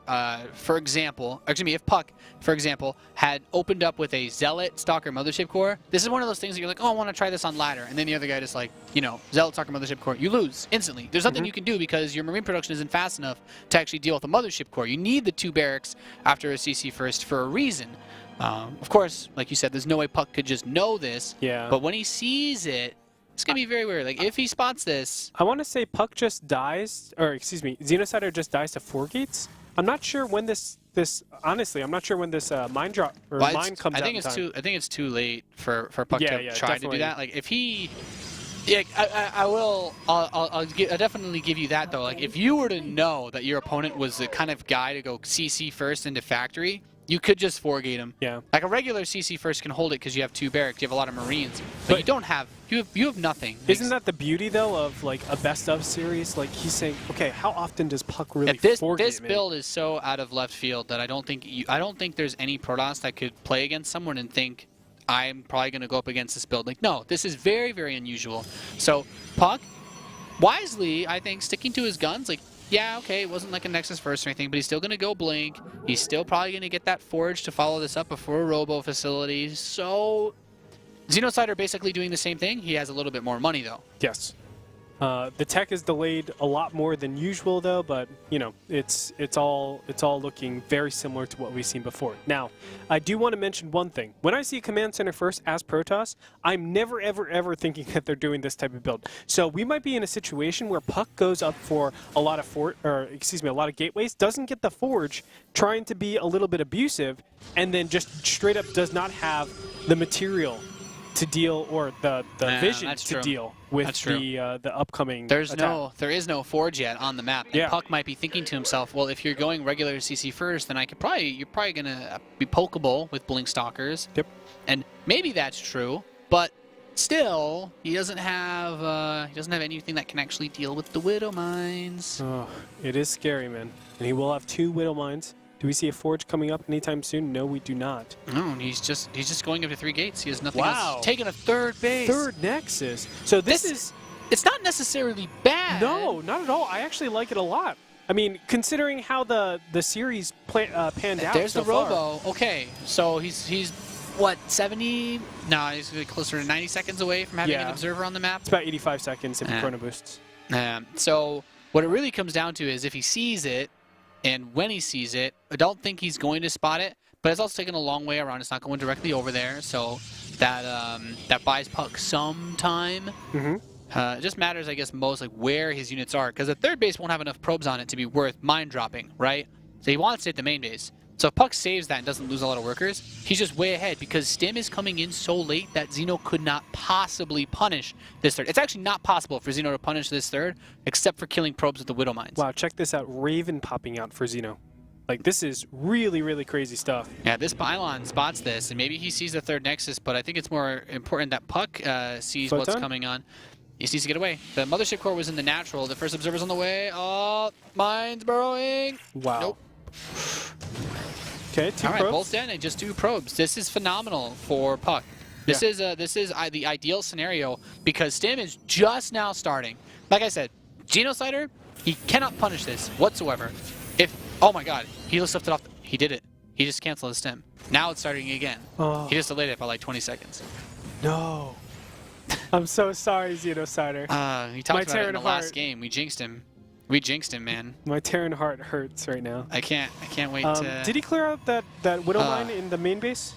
for example, if puCK, for example, had opened up with a Zealot Stalker Mothership Core, this is one of those things that you're like, oh, I want to try this on ladder, and then the other guy just like, you know, Zealot Stalker Mothership Core, you lose instantly. There's nothing you can do because your marine production isn't fast enough to actually deal with a Mothership Core. You need the 2 barracks after a CC first for a reason. Of course, like you said, there's no way puCK could just know this. Yeah. But when he sees it, it's going to be very weird. Like, if he spots this... I want to say puCK just dies, or excuse me, Xenocider just dies to 4 gates. I'm not sure when honestly, I'm not sure when this mine drop, or mine comes out in time. I think it's too late for puCK to try to do that. Like, if he... Yeah, I'll definitely give you that, though. Like, if you were to know that your opponent was the kind of guy to go CC first into factory, you could just 4-gate him. Yeah. Like a regular CC first can hold it because you have 2 barracks, you have a lot of Marines, but you don't have. You have nothing. Isn't that the beauty though of like a best of series? Like he's saying, okay, how often does puCK really 4-gate this build is so out of left field that I don't think there's any Protoss that could play against someone and think I'm probably going to go up against this build. Like, no, this is very, very unusual. So puCK, wisely, I think, sticking to his guns, like, yeah, okay, it wasn't like a Nexus first or anything, but he's still going to go Blink. He's still probably going to get that Forge to follow this up before a Robo facility. So, Xenocider basically doing the same thing. He has a little bit more money, though. Yes. The tech is delayed a lot more than usual, though, but you know it's all looking very similar to what we've seen before. Now, I do want to mention one thing. When I see a command center first as Protoss, I'm never ever thinking that they're doing this type of build. So we might be in a situation where puCK goes up for a lot of a lot of gateways, doesn't get the Forge, trying to be a little bit abusive, and then just straight up does not have the material to deal, or the vision to deal with the upcoming there is no Forge yet on the map. And puCK might be thinking to himself, well, if you're going regular CC first, then you're probably gonna be pokeable with Blink Stalkers. Yep. And maybe that's true, but still, he doesn't have anything that can actually deal with the Widow Mines. Oh, it is scary, man. And he will have 2 Widow Mines. Do we see a Forge coming up anytime soon? No, we do not. No, he's just going up to 3 gates. He has nothing else. Taking a 3rd base. 3rd Nexus. So this is... It's not necessarily bad. No, not at all. I actually like it a lot. I mean, considering how the series panned out There's so the Robo. Okay, so he's what, 70? No, he's closer to 90 seconds away from having an Yeah. observer on the map. It's about 85 seconds if he chrono boosts. So what it really comes down to is if he sees it, and when he sees it, I don't think he's going to spot it, but it's also taken a long way around. It's not going directly over there, so that buys puck some time. It just matters, I guess, most like where his units are, because the third base won't have enough probes on it to be worth mine dropping, right? So he wants to hit the main base. So if puck saves that and doesn't lose a lot of workers, he's just way ahead because Stim is coming in so late that Xeno could not possibly punish this third. It's actually not possible for Xeno to punish this third except for killing probes with the Widow Mines. Wow, check this out. Raven popping out for Xeno. Like, this is really, really crazy stuff. Yeah, this pylon spots this, and maybe he sees the third Nexus, but I think it's more important that puck sees Photon? what's coming on. He needs to get away. The Mothership Core was in the natural. The first observer's on the way. Oh, mines burrowing. Wow. Nope. Okay, two All right, probes. both dead and just 2 probes. This is phenomenal for puck. This is the ideal scenario because Stim is just now starting. Like I said, Xenocider, he cannot punish this whatsoever. Oh my god, he just lifted off. He did it. He just canceled his Stim. Now it's starting again. Oh. He just delayed it by like 20 seconds. No. I'm so sorry, Xenocider. He talked about it in the heart. last game. We jinxed him. We jinxed him, man. My Terran heart hurts right now. I can't wait to... Did he clear out that Widow Mine in the main base?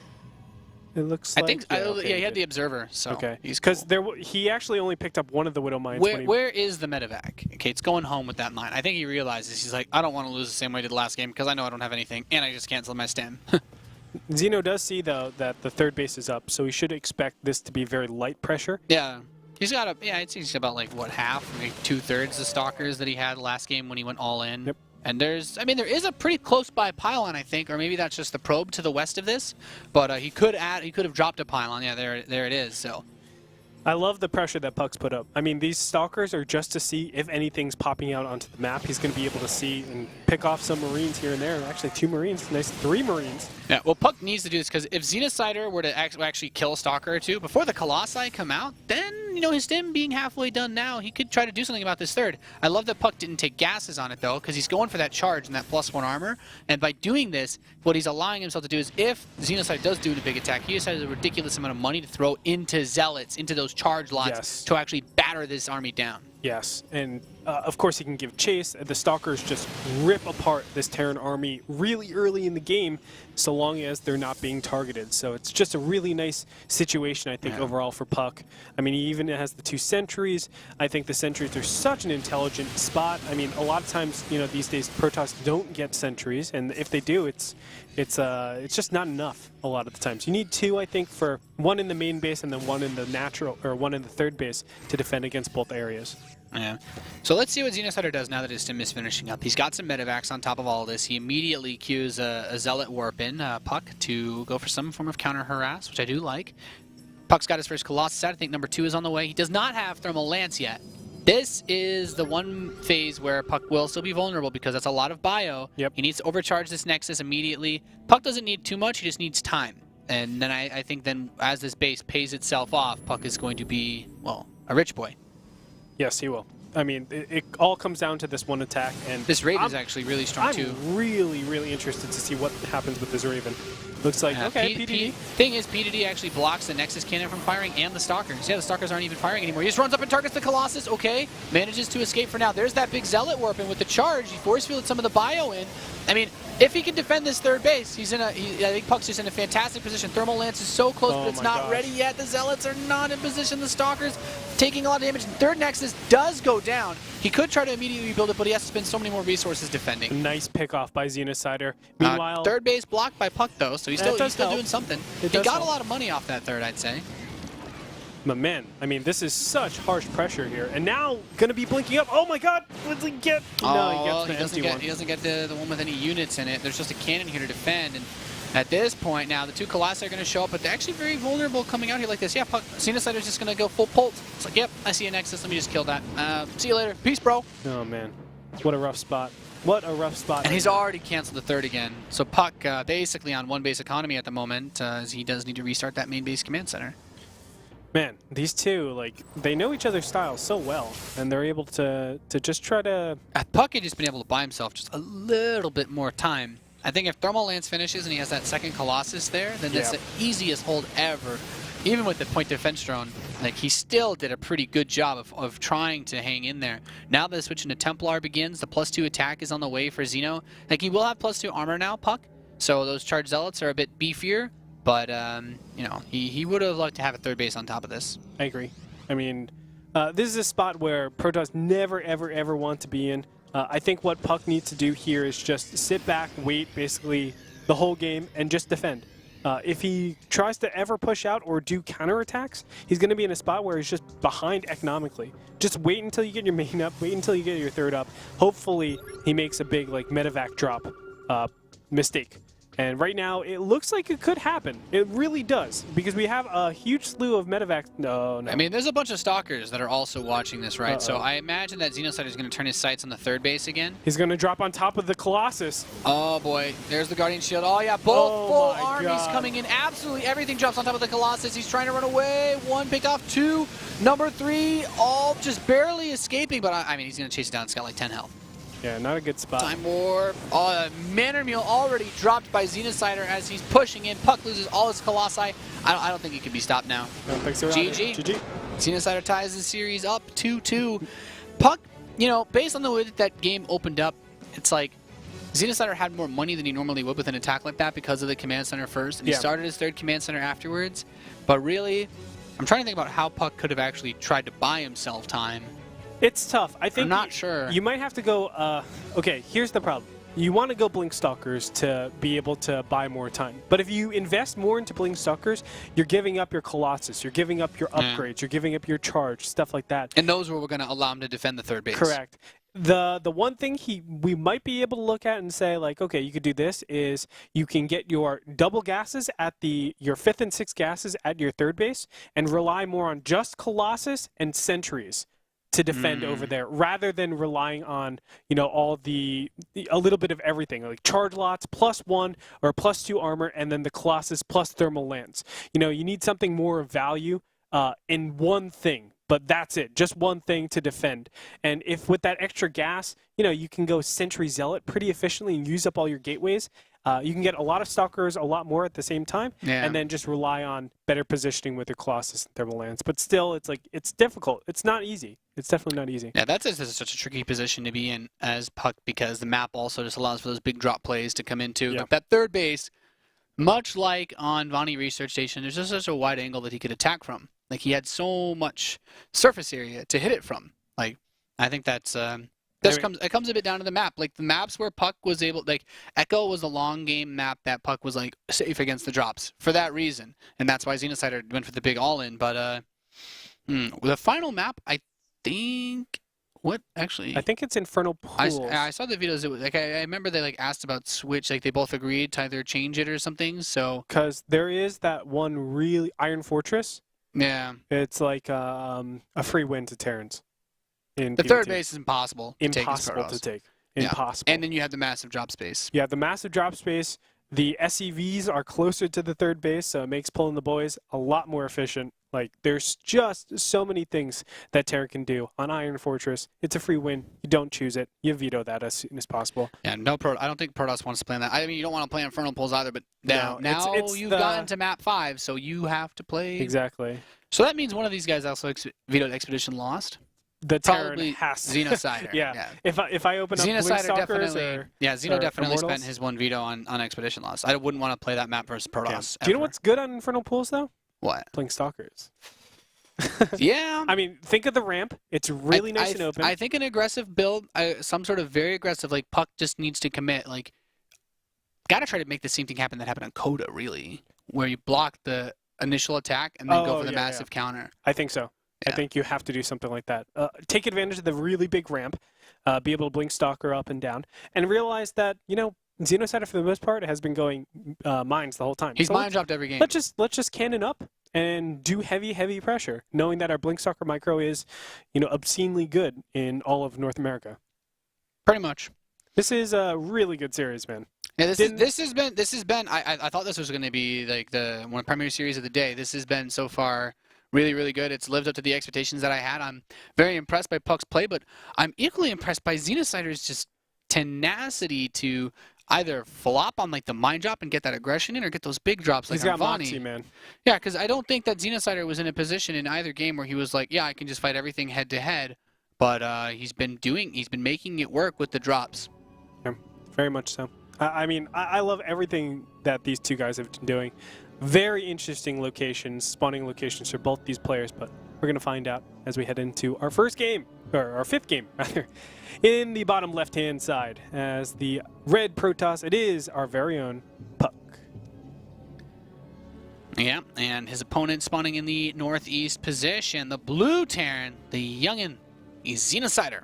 It looks like... I think, okay, yeah, he had good. the observer, so Okay, he's cool. because he actually only picked up one of the Widow Mines. Where is the medevac? Okay, it's going home with that mine. I think he realizes, he's like, I don't want to lose the same way I did the last game because I know I don't have anything, and I just canceled my Stim. Xeno does see, though, that the third base is up, so he should expect this to be very light pressure. Yeah. He's got I'd say he's about like, what, half, maybe 2/3 the Stalkers that he had last game when he went all in. Yep. And there is a pretty close by pylon, I think, or maybe that's just the probe to the west of this. But he could have dropped a pylon. Yeah, there it is. So I love the pressure that puck's put up. I mean, these Stalkers are just to see if anything's popping out onto the map. He's going to be able to see and pick off some Marines here and there. Actually, 2 Marines. Nice, 3 Marines. yeah, well, puck needs to do this because if Xenocider were to actually kill a Stalker or 2 before the Colossi come out, then his Stim being halfway done now, he could try to do something about this third. I love that puck didn't take gases on it though, because he's going for that charge and that +1 armor. And by doing this, what he's allowing himself to do is, if Xenocider does do the big attack, he just has a ridiculous amount of money to throw into Zealots, into those charge lots, Yes. to actually batter this army down. Yes, and of course he can give chase. The Stalkers just rip apart this Terran army really early in the game, so long as they're not being targeted. So it's just a really nice situation, I think, overall for puck. I mean, he even has the 2 sentries. I think the sentries are such an intelligent spot. I mean, a lot of times, these days Protoss don't get sentries, and if they do, it's just not enough a lot of the times. You need 2, I think, for 1 in the main base and then 1 in the natural, or 1 in the third base to defend against both areas. Yeah. So let's see what Xenocider does now that his Stim is finishing up. He's got some medevacs on top of all of this. He immediately cues a Zealot Warp in, puck, to go for some form of counter harass, which I do like. Puck's got his first Colossus out. I think number 2 is on the way. He does not have Thermal Lance yet. This is the one phase where puck will still be vulnerable because that's a lot of bio. Yep. He needs to overcharge this Nexus immediately. Puck doesn't need too much. He just needs time. And then I think then as this base pays itself off, puck is going to be, well, a rich boy. Yes, he will. I mean, it all comes down to this one attack, and this Raven is actually really strong too. I'm really, really interested to see what happens with this Raven. Looks like, okay, PDD. Thing is, PDD actually blocks the Nexus cannon from firing and the Stalkers. Yeah, the Stalkers aren't even firing anymore. He just runs up and targets the Colossus. Okay, manages to escape for now. There's that big Zealot Warping with the charge. He force fielded some of the bio in. I mean, if he can defend this third base, I think puck's just in a fantastic position. Thermal Lance is so close, but it's not ready yet. The Zealots are not in position. The Stalkers taking a lot of damage. Third Nexus does go down. He could try to immediately rebuild it, but he has to spend so many more resources defending. Nice pickoff by Xenocider. Meanwhile, third base blocked by puck though, so he's still doing something. He got a lot of money off that third, I'd say. But man, I mean, this is such harsh pressure here. And now, going to be blinking up. Oh my god! What does he get? No, he gets the empty one. He doesn't get the one with any units in it. There's just a cannon here to defend. And at this point now, the 2 Colossi are going to show up, but they're actually very vulnerable coming out here like this. Yeah, Xenocider's just going to go full pult. It's like, yep, I see a Nexus. Let me just kill that. See you later. Peace, bro. Oh man, what a rough spot. What a rough spot. And he's already canceled the third again. So puck basically on 1 base economy at the moment, as he does need to restart that main base command center. Man, these two, like, they know each other's styles so well, and they're able to just try to... Puck had just been able to buy himself just a little bit more time I think if Thermal Lance finishes and he has that second Colossus there, then that's the easiest hold ever. Even with the point defense drone, like he still did a pretty good job of trying to hang in there. Now that the switch into Templar begins, the +2 attack is on the way for Xeno. Like he will have +2 armor now, puCK. So those charged zealots are a bit beefier, but you know, he would have loved to have a third base on top of this. I agree. I mean, this is a spot where Protoss never, ever, ever want to be in. I think what puCK needs to do here is just sit back, wait basically the whole game, and just defend. If he tries to ever push out or do counterattacks, he's going to be in a spot where he's just behind economically. Just wait until you get your main up, wait until you get your third up. Hopefully he makes a big like medevac drop mistake. And right now, it looks like it could happen. It really does, because we have a huge slew of medevacs. No. I mean, there's a bunch of stalkers that are also watching this, right? So I imagine that Xenocider is going to turn his sights on the third base again. He's going to drop on top of the Colossus. Oh, boy. There's the Guardian Shield. Oh, yeah. Both full armies coming in. Absolutely everything drops on top of the Colossus. He's trying to run away. One picked off. Two. Number three, all just barely escaping. But, I mean, he's going to chase it down. It's got like 10 health. Yeah, not a good spot. Time war. Manor Meal already dropped by Xenocider as he's pushing in. puCK loses all his Colossi. I don't think he can be stopped now. I don't think so. GG. Xenocider ties the series up 2-2. puCK, you know, based on the way that game opened up, it's like Xenocider had more money than he normally would with an attack like that because of the command center first, and he started his third command center afterwards. But really, I'm trying to think about how puCK could have actually tried to buy himself time. It's tough. I think I'm not sure. You might have to go. Okay, here's the problem. You want to go Blink Stalkers to be able to buy more time. But if you invest more into Blink Stalkers, you're giving up your Colossus, you're giving up your upgrades, you're giving up your charge, stuff like that. And those were going to allow him to defend the third base. Correct. The one thing we might be able to look at and say, like, okay, you could do this, is you can get your double gases at your 5th and 6th gases at your third base and rely more on just Colossus and Sentries to defend over there, rather than relying on, you know, all a little bit of everything, like charge lots +1 or +2 armor, and then the Colossus plus thermal lance. You know, you need something more of value in one thing, but that's it, just one thing to defend. And if with that extra gas, you know, you can go Sentry Zealot pretty efficiently and use up all your gateways. You can get a lot of Stalkers a lot more at the same time, and then just rely on better positioning with your Colossus and Thermal Lance. But still, it's like, it's difficult. It's not easy. It's definitely not easy. Yeah, that's such a tricky position to be in as puCK, because the map also just allows for those big drop plays to come into. Like that third base, much like on Vonnie Research Station, there's just such a wide angle that he could attack from. Like, he had so much surface area to hit it from. Like, I think that's... it comes a bit down to the map. Like, the maps where puCK was able... Like, Echo was a long game map that puCK was, like, safe against the drops for that reason. And that's why Xenocider went for the big all-in. But, the final map, I think... What, actually? I think it's Infernal Pools. I saw the videos. It was, like, I remember they, like, asked about Switch. Like, they both agreed to either change it or something, so... Because there is that one really... Iron Fortress. Yeah. It's like a free win to Terrans. The third base is impossible to take. Impossible. And then you have the massive drop space. Yeah, the massive drop space. The SEVs are closer to the third base, so it makes pulling the boys a lot more efficient. Like, there's just so many things that Terran can do on Iron Fortress. It's a free win. You don't choose it. You veto that as soon as possible. Yeah, I don't think Protoss wants to play on that. I mean, you don't want to play on Infernal Pools either, but now it's you've gotten to map 5, so you have to play. Exactly. So that means one of these guys also vetoed Expedition Lost. The Terran Probably has Xenocider. yeah. If I open up Xenocider definitely. Xeno definitely spent his one veto on Expedition Lost. I wouldn't want to play that map versus Protoss. Do you know what's good on Infernal Pools though? What? Playing Stalkers. Yeah. I mean, think of the ramp. It's really nice and open. I think an aggressive build, some sort of very aggressive, like puCK just needs to commit. Like, gotta try to make the same thing happen that happened on Coda, really, where you block the initial attack and then go for the massive counter. I think so. Yeah. I think you have to do something like that. Take advantage of the really big ramp, be able to blink Stalker up and down, and realize that, you know, Xenocider for the most part has been going mines the whole time. He's mine dropped every game. Let's just cannon up and do heavy pressure, knowing that our blink Stalker micro is, you know, obscenely good in all of North America. Pretty much. This is a really good series, man. Yeah, this has been. I thought this was going to be like one of the primary series of the day. This has been so far really, really good. It's lived up to the expectations that I had. I'm very impressed by puCK's play, but I'm equally impressed by Xenocider's just tenacity to either flop on like the mine drop and get that aggression in, or get those big drops like He's got on moxie, man. Yeah, because I don't think that Xenocider was in a position in either game where he was like, yeah, I can just fight everything head to head. But he's been making it work with the drops. Yeah, very much so. I mean, I love everything that these two guys have been doing. Very interesting locations, spawning locations for both these players, but we're going to find out as we head into our first game, or our fifth game, rather, in the bottom left-hand side. As the red Protoss, it is our very own puCK. Yeah, and his opponent spawning in the northeast position, the blue Terran, the youngin, is Xenocider.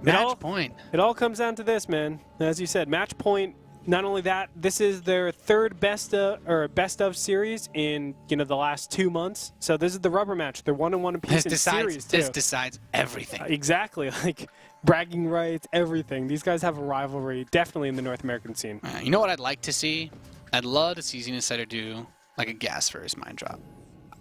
Match point. It all comes down to this, man. As you said, match point. Not only that, this is their third best of series in the last 2 months. So this is the rubber match. They're 1-1 apiece in series too. This decides everything. Exactly, like bragging rights, everything. These guys have a rivalry, definitely in the North American scene. You know what I'd like to see? I'd love to see Xenocider do like a gas first mine drop.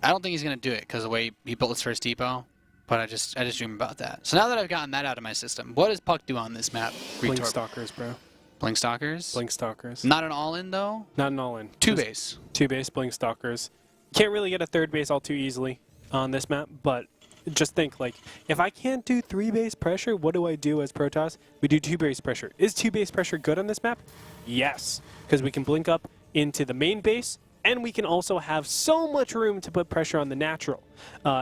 I don't think he's gonna do it because of the way he built his first depot. But I just dream about that. So now that I've gotten that out of my system, what does puCK do on this map? Blink Stalkers, bro. Blink Stalkers? Blink Stalkers. Not an all-in, though? Not an all-in. Two base. Two base Blink Stalkers. Can't really get a third base all too easily on this map, but just think, like, if I can't do 3 base pressure, what do I do as Protoss? We do 2 base pressure. Is 2 base pressure good on this map? Yes, because we can blink up into the main base, and we can also have so much room to put pressure on the natural.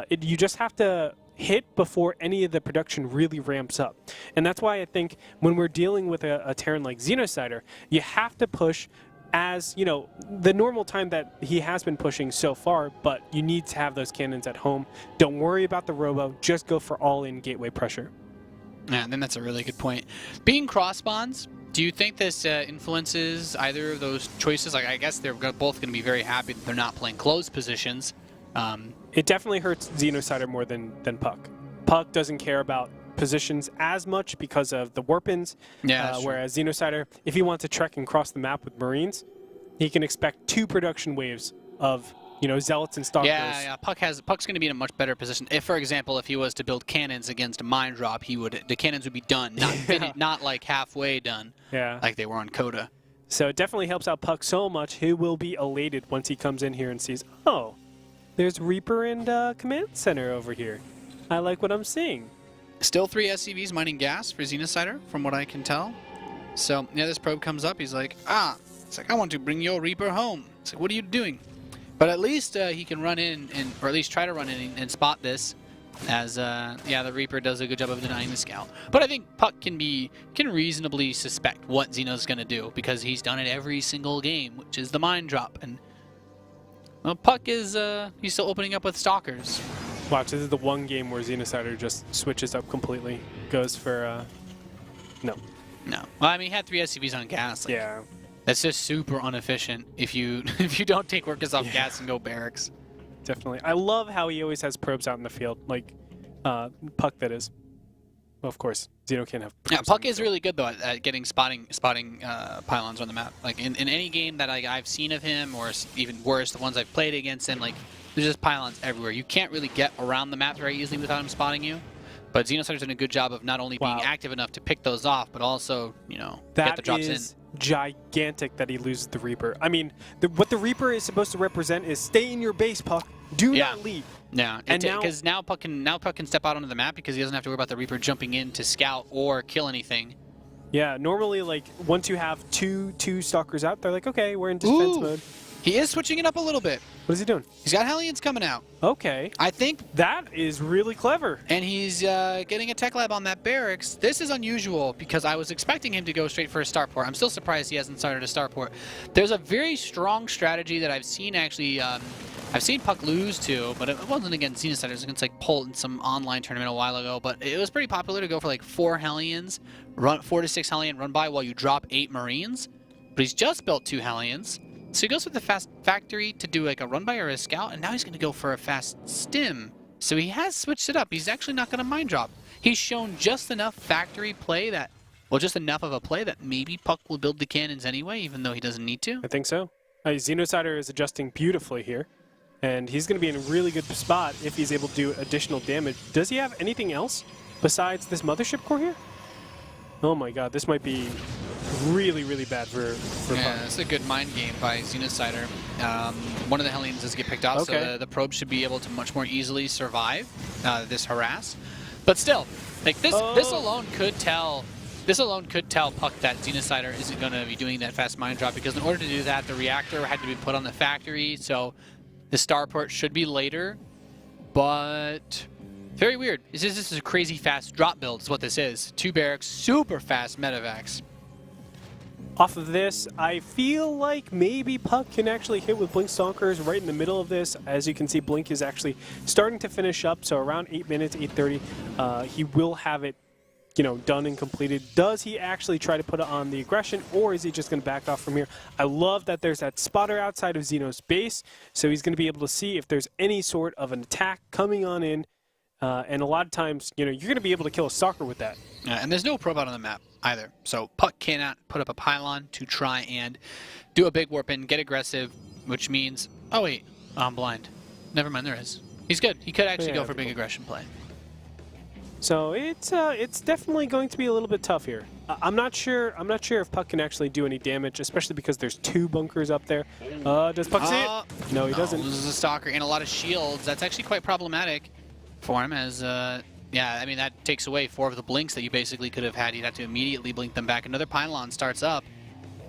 You just have to hit before any of the production really ramps up. And that's why I think when we're dealing with a Terran like Xenocider, you have to push as, the normal time that he has been pushing so far, but you need to have those cannons at home. Don't worry about the robo, just go for all-in gateway pressure. Yeah, I think that's a really good point. Being cross spawns, do you think this influences either of those choices? Like, I guess they're both going to be very happy that they're not playing closed positions. It definitely hurts Xenocider more than puCK. puCK doesn't care about positions as much because of the warpins, whereas Xenocider, if he wants to trek and cross the map with Marines, he can expect 2 production waves of Zealots and Stalkers. Yeah. puCK's going to be in a much better position. If, for example, if he was to build cannons against a mine drop, the cannons would be done, not like halfway done, like they were on Coda. So it definitely helps out puCK so much. He will be elated once he comes in here and sees, oh, there's Reaper and Command Center over here. I like what I'm seeing. Still 3 SCVs mining gas for Xenocider, from what I can tell. So, yeah, this probe comes up. He's like, it's like, I want to bring your Reaper home. It's like, what are you doing? But at least he can run in, or at least try to run in and spot this, as, the Reaper does a good job of denying the scout. But I think puCK can reasonably suspect what Xeno's going to do, because he's done it every single game, which is the mine drop. And well, puCK is he's still opening up with Stalkers. Watch, this is the one game where Xenocider just switches up completely. Goes for, no. No. Well, I mean, he had 3 SCVs on gas. Like, yeah. That's just super inefficient if you don't take workers off gas and go barracks. Definitely. I love how he always has probes out in the field. Like, puCK, that is. Well, of course, Xeno can't have probes. Yeah, puCK is really good, though, at getting spotting pylons on the map. Like, in any game that I've seen of him, or even worse, the ones I've played against him, like, there's just pylons everywhere. You can't really get around the map very easily without him spotting you. But Xenocider's done a good job of not only being active enough to pick those off, but also, get the drops in. That is gigantic that he loses the Reaper. I mean, what the Reaper is supposed to represent is stay in your base, puCK. Do not leave. Yeah, because now puCK can step out onto the map because he doesn't have to worry about the Reaper jumping in to scout or kill anything. Yeah, normally, like, once you have two Stalkers out, they're like, okay, we're in defense mode. He is switching it up a little bit. What is he doing? He's got Hellions coming out. Okay. I think that is really clever. And he's getting a tech lab on that barracks. This is unusual because I was expecting him to go straight for a starport. I'm still surprised he hasn't started a starport. There's a very strong strategy that I've seen actually. I've seen puCK lose to, but it wasn't against Xenocider. It was against like Polt in some online tournament a while ago. But it was pretty popular to go for like 4 Hellions, 4 to 6 Hellion run by while you drop 8 Marines. But he's just built 2 Hellions. So he goes with the fast factory to do like a run by or a scout, and now he's going to go for a fast stim. So he has switched it up. He's actually not going to mine drop. He's shown just enough factory play that, well, just enough of a play that maybe puCK will build the cannons anyway, even though he doesn't need to. I think so. Xenocider is adjusting beautifully here, and he's going to be in a really good spot if he's able to do additional damage. Does he have anything else besides this mothership core here? Oh my god, this might be really, really bad for Yeah, Puck. that's a good mind game by Xenocider. One of the Hellions does get picked off, Okay. so the probe should be able to much more easily survive this harass. But still, like this alone could tell. This alone could tell puCK that Xenocider isn't going to be doing that fast mine drop, because in order to do that, the reactor had to be put on the factory, so the starport should be later. But very weird. This is a crazy fast drop build is what this is. 2 barracks, super fast medevacs. Off of this, I feel like maybe puCK can actually hit with Blink Stalkers right in the middle of this. As you can see, Blink is actually starting to finish up, so around 8 minutes, 8:30, he will have it, you know, done and completed. Does he actually try to put it on the aggression, or is he just going to back off from here? I love that there's that spotter outside of Xeno's base, so he's going to be able to see if there's any sort of an attack coming on in. And a lot of times, you know, you're going to be able to kill a stalker with that. And there's no probe out on the map either, so puCK cannot put up a pylon to try and do a big warp in, get aggressive, which means, oh wait, I'm blind. Never mind, there is. He's good. He could actually go for a big aggression play. So it's definitely going to be a little bit tough here. I'm not sure if puCK can actually do any damage, especially because there's 2 bunkers up there. Does puCK see it? No, he doesn't. Loses a stalker and a lot of shields. That's actually quite problematic for him, as yeah, I mean that takes away 4 of the blinks that you basically could have had. You'd have to immediately blink them back. Another pylon starts up.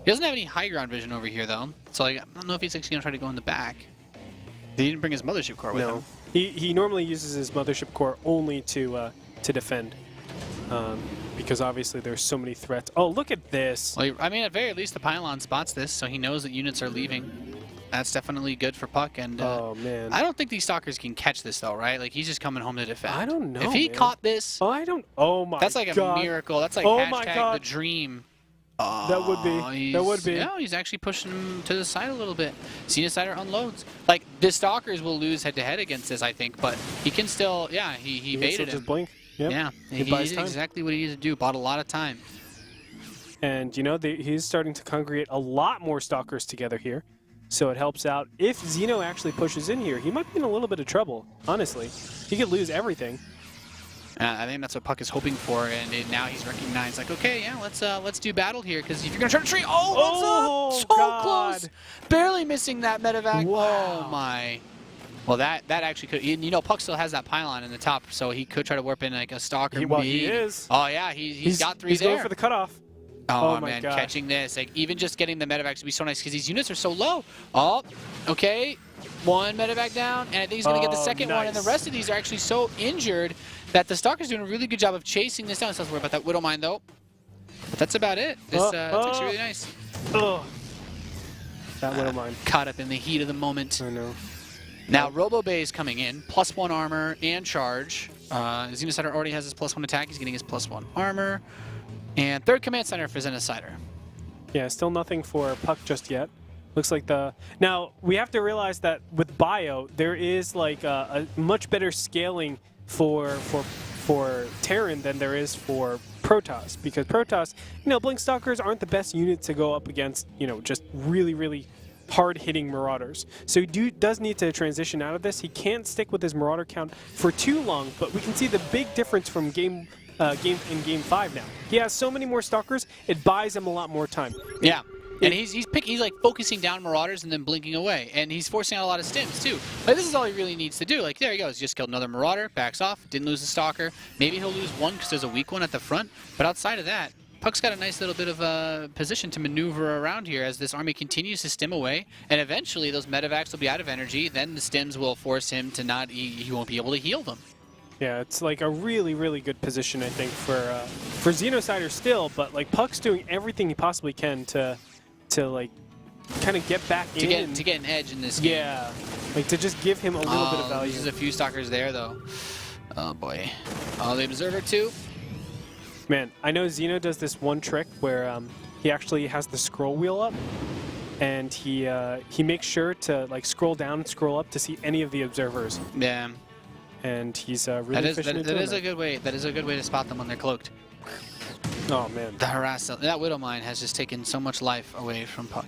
He doesn't have any high ground vision over here though, so like, I don't know if he's actually gonna try to go in the back. He didn't bring his mothership core with him. He normally uses his mothership core only to defend, because obviously there's so many threats. Oh, look at this! Well, I mean, at very least the pylon spots this, so he knows that units are leaving. That's definitely good for puCK. And oh man, I don't think these stalkers can catch this though, right? Like he's just coming home to defend. I don't know. If he caught this, oh, I don't. Oh my! that's like God. a miracle. That's like hashtag the dream. That would be. That would be. Yeah, he's actually pushing him to the side a little bit. Xenocider unloads. Like the stalkers will lose head to head against this, I think, but he can still. Yeah, he baited him. Just blink. Yep. Yeah, he did exactly what he needed to do. Bought a lot of time. And you know, he's starting to congregate a lot more stalkers together here, so it helps out. If Xeno actually pushes in here, he might be in a little bit of trouble. Honestly, he could lose everything. I think that's what puCK is hoping for, and now he's recognized, like, okay, yeah, let's do battle here, because if you're gonna try to tree, so God. close, barely missing that medevac. Wow. Oh my. Well, that actually could. You know, puCK still has that pylon in the top, so he could try to warp in like a stalker. Well, he is. Oh yeah, he's got 3 he's there. Going for the cutoff. Oh my man, gosh. catching this, like even just getting the medevacs would be so nice because these units are so low. Oh, okay, 1 medevac down, and I think he's gonna get the second one, and the rest of these are actually so injured that the stalker's doing a really good job of chasing this down. So let's worry about that Widow Mine though. But that's about it. This it's actually really nice. Oh, that Widow Mine. Caught up in the heat of the moment. I know. Now Robo Bay is coming in, +1 armor and charge. Xenocider already has his +1 attack. He's getting his +1 armor. And 3rd command center for Xenocider. Yeah, still nothing for puCK just yet. Looks like now we have to realize that with Bio there is like a much better scaling for Terran than there is for Protoss, because Protoss, you know, Blink Stalkers aren't the best unit to go up against, you know, just really hard-hitting Marauders. So he does need to transition out of this. He can't stick with his Marauder count for too long, but we can see the big difference from game 5 now. He has so many more Stalkers, it buys him a lot more time. Yeah. And he's like focusing down Marauders and then blinking away, and he's forcing out a lot of stims too. Like this is all he really needs to do. Like there he goes, just killed another Marauder, backs off, didn't lose the Stalker. Maybe he'll lose 1 because there's a weak one at the front, but outside of that, puCK's got a nice little bit of a position to maneuver around here as this army continues to stim away, and eventually those medevacs will be out of energy. Then the stims will force him to not. He won't be able to heal them. Yeah, it's like a really good position, I think, for Xenocider still, but like puCK's doing everything he possibly can to like kind of get back to get an edge in this game. Yeah, like to just give him a little bit of value. There's a few stalkers there though. Oh boy. Oh, the Observer too. Man, I know Xeno does this one trick where he actually has the scroll wheel up, and he makes sure to like scroll down and scroll up to see any of the observers. Yeah. And he's really efficient. That is a good way. That is a good way to spot them when they're cloaked. Oh, man. The harass, that Widow Mine has just taken so much life away from puCK.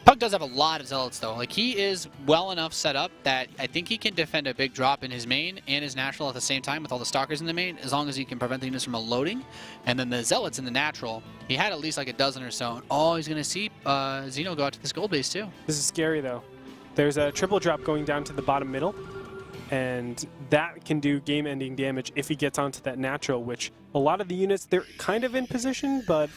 puCK does have a lot of zealots though. Like he is well enough set up that I think he can defend a big drop in his main and his natural at the same time with all the stalkers in the main, as long as he can prevent the units from loading. And then the zealots in the natural, he had at least like a dozen or so. Oh, he's gonna see Xeno go out to this gold base too. This is scary though. There's a triple drop going down to the bottom middle, and that can do game-ending damage if he gets onto that natural, which a lot of the units, they're kind of in position, but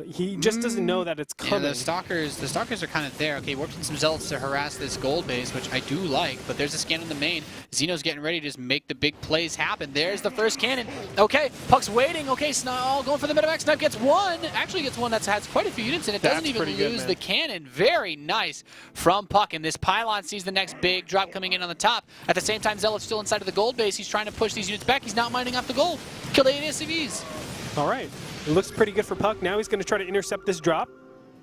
he just doesn't know that it's coming. Yeah, the stalkers are kind of there. Okay, warped in some zealots to harass this gold base, which I do like, but there's a scan in the main. Xeno's getting ready to just make the big plays happen. There's the first cannon. Okay, puCK's waiting. Okay, Snarl going for the medevac. Snipe gets one. Actually gets one that has quite a few units in it. Doesn't even lose the cannon. Very nice from puCK. And this pylon sees the next big drop coming in on the top. At the same time, Zealot's still inside of the gold base. He's trying to push these units back. He's not mining off the gold. Killed 8 SCVs. All right. It looks pretty good for puCK. Now he's going to try to intercept this drop.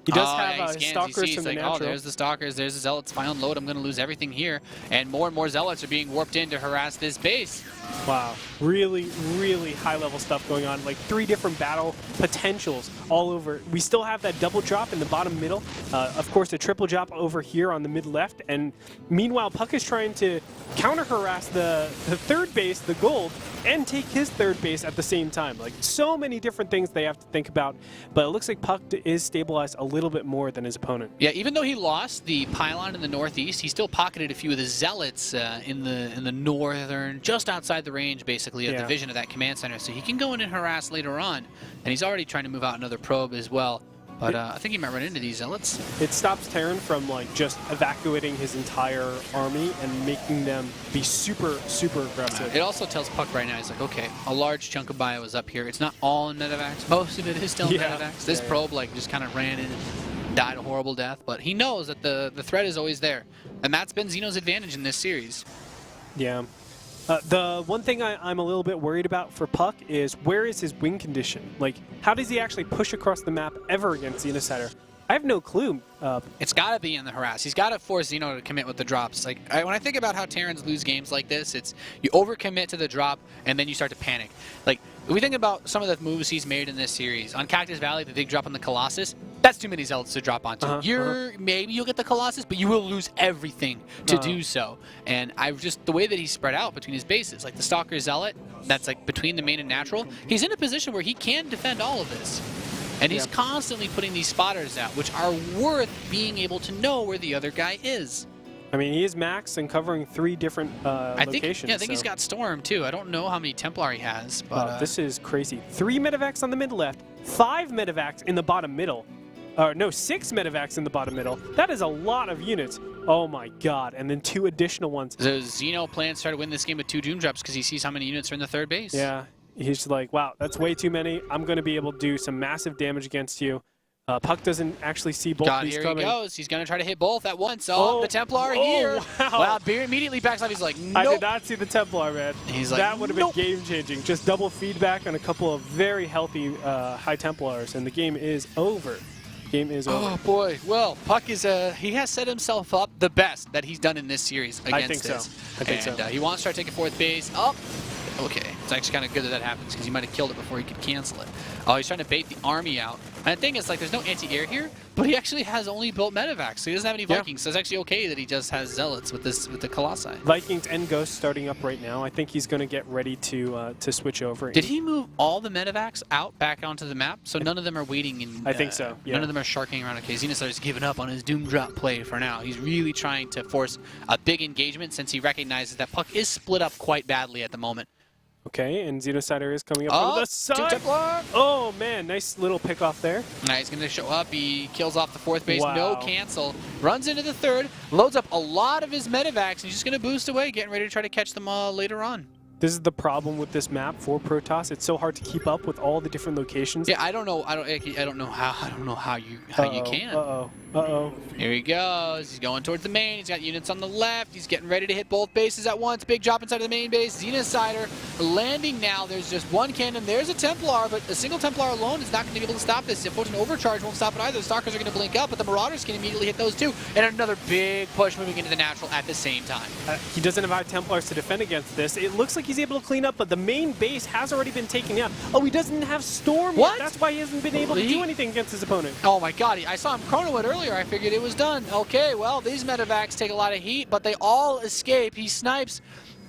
He does have stalkers from the natural. Oh, there's the stalkers, there's the zealots. If I unload, I'm going to lose everything here. And more zealots are being warped in to harass this base. Wow. Really, really high-level stuff going on. Like 3 different battle potentials all over. We still have that double drop in the bottom middle. Of course, a triple drop over here on the mid-left. And meanwhile, puCK is trying to counter-harass the third base, the gold, and take his third base at the same time. Like, so many different things they have to think about. But it looks like puCK is stabilized a little bit more than his opponent. Yeah, even though he lost the pylon in the northeast, he still pocketed a few of the zealots in the northern, just outside the range, basically, of the vision of that command center. So he can go in and harass later on. And he's already trying to move out another probe as well. But I think he might run into these zealots. It stops Terran from like just evacuating his entire army and making them be super, super aggressive. It also tells puCK right now, he's like, okay, a large chunk of bio is up here. It's not all in medevacs. Most of it is still in medevacs. This probe like just kind of ran in and died a horrible death. But he knows that the threat is always there. And that's been Xeno's advantage in this series. Yeah. The one thing I'm a little bit worried about for puCK is where is his win condition? Like, how does he actually push across the map ever against Xenocider? I have no clue. It's got to be in the harass. He's got to force Xeno to commit with the drops. Like when I think about how Terrans lose games like this, it's you overcommit to the drop and then you start to panic. Like if we think about some of the moves he's made in this series on Cactus Valley, the big drop on the Colossus. That's too many zealots to drop onto. Maybe you'll get the Colossus, but you will lose everything to do so. And the way that he's spread out between his bases, like the Stalker Zealot, that's like between the main and natural. He's in a position where he can defend all of this. And he's constantly putting these spotters out, which are worth being able to know where the other guy is. I mean, he is max and covering 3 different locations. I think he's got Storm, too. I don't know how many Templar he has. But this is crazy. 3 medevacs on the mid-left, 5 medevacs in the bottom middle. No, 6 medevacs in the bottom middle. That is a lot of units. Oh, my God. And then 2 additional ones. So Xeno plans to try to win this game with 2 Doom Drops because he sees how many units are in the third base. Yeah. He's like, wow, that's way too many. I'm going to be able to do some massive damage against you. puCK doesn't actually see both of these coming. Here he goes. He's going to try to hit both at once. Oh, the Templar here. Wow. Beer immediately backs off. He's like, nope. I did not see the Templar, man. He's like, that would have been game-changing. Just double feedback on a couple of very healthy High Templars, and the game is over. Game is over. Oh, boy. Well, puCK is, he has set himself up the best that he's done in this series against this. I think so. He wants to try to take a 4th base. Oh. Okay, it's actually kind of good that happens because he might have killed it before he could cancel it. Oh, he's trying to bait the army out. And the thing is, like, there's no anti-air here, but he actually has only built medevacs, so he doesn't have any Vikings. So it's actually okay that he just has zealots with the Colossi. Vikings and Ghosts starting up right now. I think he's going to get ready to switch over. Did he move all the medevacs out back onto the map? So none of them are waiting in. I think so. Yeah. None of them are sharking around. Okay, Xenocider's given up on his Doom Drop play for now. He's really trying to force a big engagement since he recognizes that puCK is split up quite badly at the moment. Okay, and Xenocider is coming up from the side. Oh, man, nice little pick off there. He's going to show up. He kills off the 4th base. Wow. No cancel. Runs into the 3rd. Loads up a lot of his medevacs. And he's just going to boost away, getting ready to try to catch them later on. This is the problem with this map for Protoss. It's so hard to keep up with all the different locations. Yeah, I don't know how you can. Here he goes. He's going towards the main. He's got units on the left. He's getting ready to hit both bases at once. Big drop inside of the main base. Xenocider landing now. There's just 1 cannon. There's a Templar, but a single Templar alone is not going to be able to stop this. If an overcharge won't stop it either. The Stalkers are going to blink up, but the Marauders can immediately hit those too. And another big push moving into the natural at the same time. He doesn't have High Templars to defend against this. It looks like he's able to clean up, but the main base has already been taken out. Oh, he doesn't have Storm What? yet. That's why he hasn't been able to do anything against his opponent. Oh my god, I saw him chrono it earlier. I figured it was done. Okay, well, these medevacs take a lot of heat, but they all escape. He snipes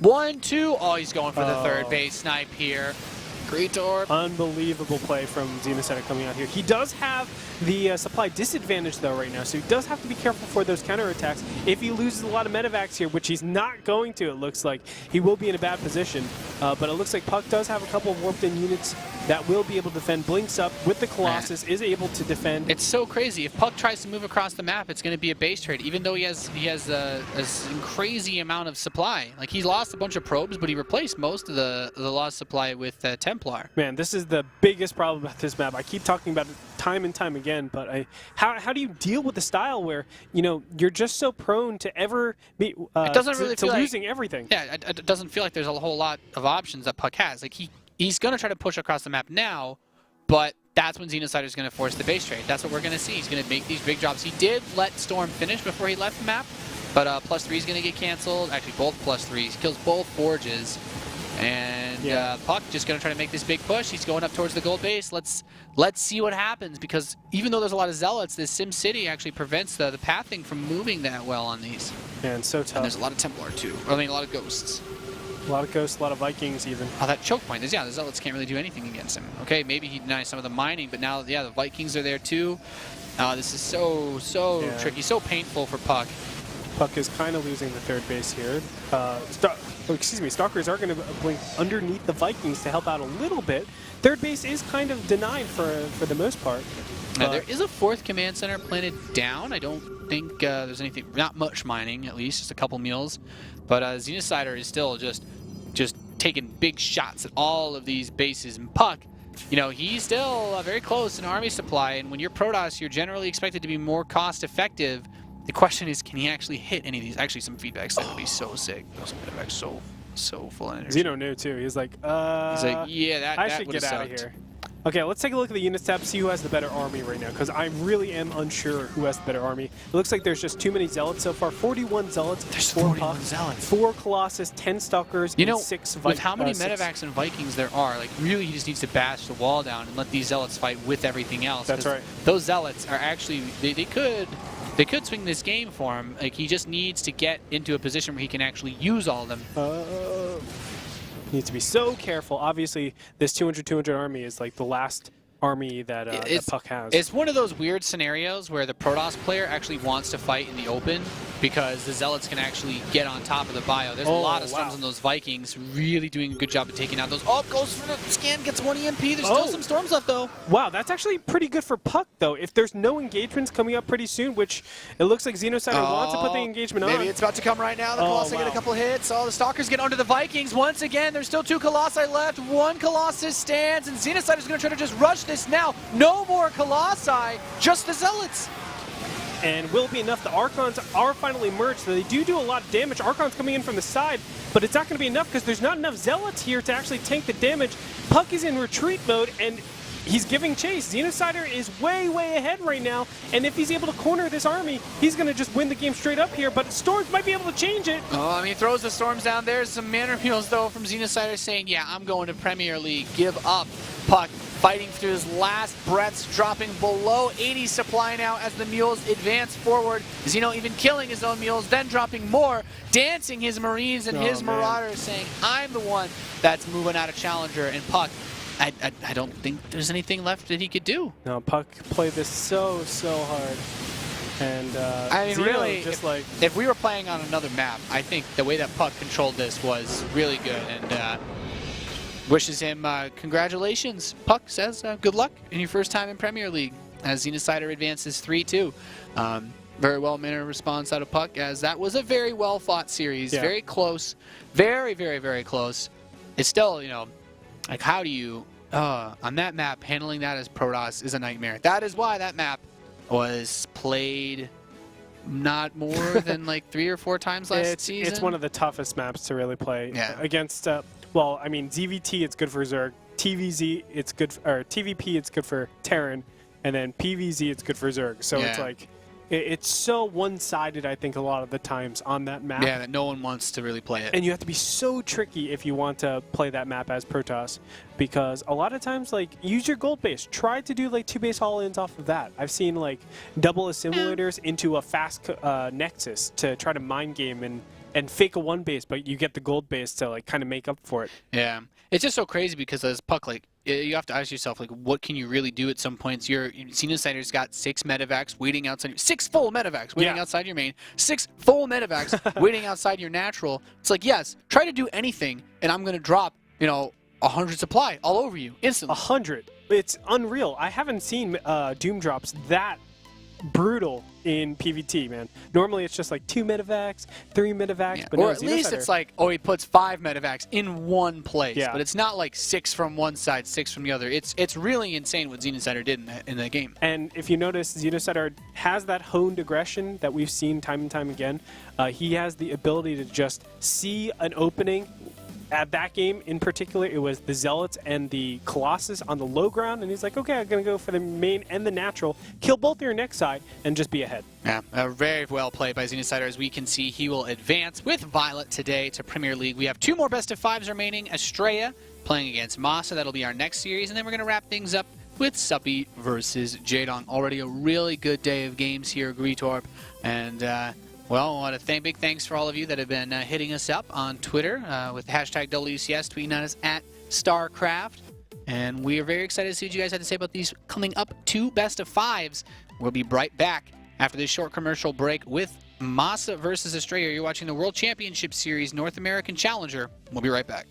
1, 2. Oh, he's going for the third base snipe here. Great orb. Unbelievable play from Xenocider coming out here. He does have the supply disadvantage though right now, so he does have to be careful for those counterattacks. If he loses a lot of medevacs here, which he's not going to, it looks like, he will be in a bad position. But it looks like puCK does have a couple of warped in units that will be able to defend. Blinks up with the Colossus, is able to defend. It's so crazy. If puCK tries to move across the map, it's going to be a base trade, even though he has a crazy amount of supply. Like, he's lost a bunch of probes, but he replaced most of the lost supply with Templar. Man, this is the biggest problem about this map. I keep talking about it time and time again, but how do you deal with the style where, you know, you're just so prone to ever be it doesn't really feel losing everything? Yeah, it doesn't feel like there's a whole lot of options that puCK has. Like, he's going to try to push across the map now, but that's when Xenocider is going to force the base trade. That's what we're going to see. He's going to make these big drops. He did let Storm finish before he left the map, but +3 is going to get canceled. Actually, both +3s. Kills both forges. And puCK just going to try to make this big push. He's going up towards the gold base. Let's see what happens, because even though there's a lot of zealots, this Sim City actually prevents the pathing from moving that well on these. Man, so tough. And there's a lot of Templar too. I mean, a lot of ghosts. A lot of ghosts, a lot of Vikings even. Oh, that choke point is, the zealots can't really do anything against him. Okay, maybe he denies some of the mining, but now, the Vikings are there too. This is so tricky, so painful for puCK. puCK is kind of losing the third base here. Stalkers are going to blink underneath the Vikings to help out a little bit. Third base is kind of denied for the most part. There is a fourth command center planted down. I don't think there's anything, not much mining at least, just a couple meals. But Xenocider is still just taking big shots at all of these bases. And puCK, you know, he's still very close in army supply. And when you're Protoss, you're generally expected to be more cost effective. The question is, can he actually hit any of these? Actually, some feedbacks that would be so sick. Those feedbacks so full of energy. Xeno knew too. He's like, yeah, that I should get out of here. Okay, let's take a look at the units tab, see who has the better army right now, because I really am unsure who has the better army. It looks like there's just too many zealots so far. 41 zealots, there's 4 41 puCK, zealots, 4 Colossus, 10 Stalkers, and 6 Vikings. With how many medevacs and Vikings there are, like, really he just needs to bash the wall down and let these zealots fight with everything else. That's right. Those zealots are actually, they could swing this game for him. Like, he just needs to get into a position where he can actually use all of them. Needs to be so careful. Obviously, this 200 army is like the last army that puCK has. It's one of those weird scenarios where the Protoss player actually wants to fight in the open because the Zealots can actually get on top of the bio. There's a lot of storms on those Vikings, really doing a good job of taking out those. Oh, goes for the scan, gets 1 EMP. There's still some storms left, though. Wow, that's actually pretty good for puCK, though. If there's no engagements coming up pretty soon, which it looks like Xenocider wants to put the engagement on. Maybe it's about to come right now. The Colossi get a couple hits. Oh, the Stalkers get onto the Vikings. Once again, there's still 2 Colossi left. 1 Colossus stands, and Xenocider's going to try to just rush this now. No more Colossi, just the Zealots. And will be enough. The Archons are finally merged, so they do a lot of damage. Archons coming in from the side, but it's not going to be enough because there's not enough Zealots here to actually tank the damage. puCK is in retreat mode, and he's giving chase. Xenocider is way ahead right now, and if he's able to corner this army, he's going to just win the game straight up here, but Storms might be able to change it. Oh, I mean, throws the Storms down. There's some mana mules, though, from Xenocider saying, yeah, I'm going to Premier League. Give up. puCK fighting through his last breaths, dropping below 80 supply now as the mules advance forward. Xeno even killing his own mules, then dropping more, dancing his Marines and his Marauders, saying, I'm the one that's moving out of Challenger. And puCK, I don't think there's anything left that he could do. No, puCK played this so hard. And I mean, Xeno, really, just if we were playing on another map, I think the way that puCK controlled this was really good. And wishes him congratulations. puCK says good luck in your first time in Premier League as Xenocider advances 3-2. Very well mannered response out of puCK, as that was a very well fought series. Yeah. Very close. Very close. It's still, you know, like, how do you, on that map, handling that as Protoss is a nightmare. That is why that map was played not more than like 3 or 4 times last season. It's one of the toughest maps to really play against. Well, I mean, ZVT, it's good for Zerg. TVZ, it's good, or TVP, it's good for Terran, and then PVZ, it's good for Zerg. So it's like, It's so one-sided, I think, a lot of the times on that map. Yeah, that no one wants to really play it. And you have to be so tricky if you want to play that map as Protoss, because a lot of times, like, use your gold base. Try to do like 2 base all-ins off of that. I've seen like double assimilators into a fast nexus to try to mind game and fake a 1 base, but you get the gold base to like kind of make up for it. Yeah, it's just so crazy because as puck, like, you have to ask yourself, like, what can you really do at some points? Your Xenocider's got 6 medevacs waiting outside, 6 full medevacs waiting outside your main, 6 full medevacs waiting outside your natural. It's like, yes, try to do anything, and I'm going to drop, 100 supply all over you instantly. 100. It's unreal. I haven't seen Doom drops that brutal in PvT, man. Normally it's just like 2 medevacs, 3 medevacs, Yeah. but Or no, at least Xenocider. it's like, he puts 5 medevacs in one place. Yeah. But it's not like 6 from one side, 6 from the other. It's really insane what Xenocider did in that game. And if you notice, Xenocider has that honed aggression that we've seen time and time again. He has the ability to just see an opening. At that game in particular, it was the Zealots and the Colossus on the low ground, and he's like, okay, I'm going to go for the main and the natural, kill both your next side, and just be ahead. Yeah, very well played by Xenocider. As we can see, he will advance with Violet today to Premier League. We have 2 more best of 5s remaining. Estrella playing against Masa. That'll be our next series, and then we're going to wrap things up with Suppy versus Jadong. Already a really good day of games here, Greetorp, and well, I want to big thanks for all of you that have been hitting us up on Twitter with the hashtag WCS, tweeting at us at StarCraft. And we are very excited to see what you guys had to say about these coming up 2 best of 5s. We'll be right back after this short commercial break with Masa versus Estrella. You're watching the World Championship Series North American Challenger. We'll be right back.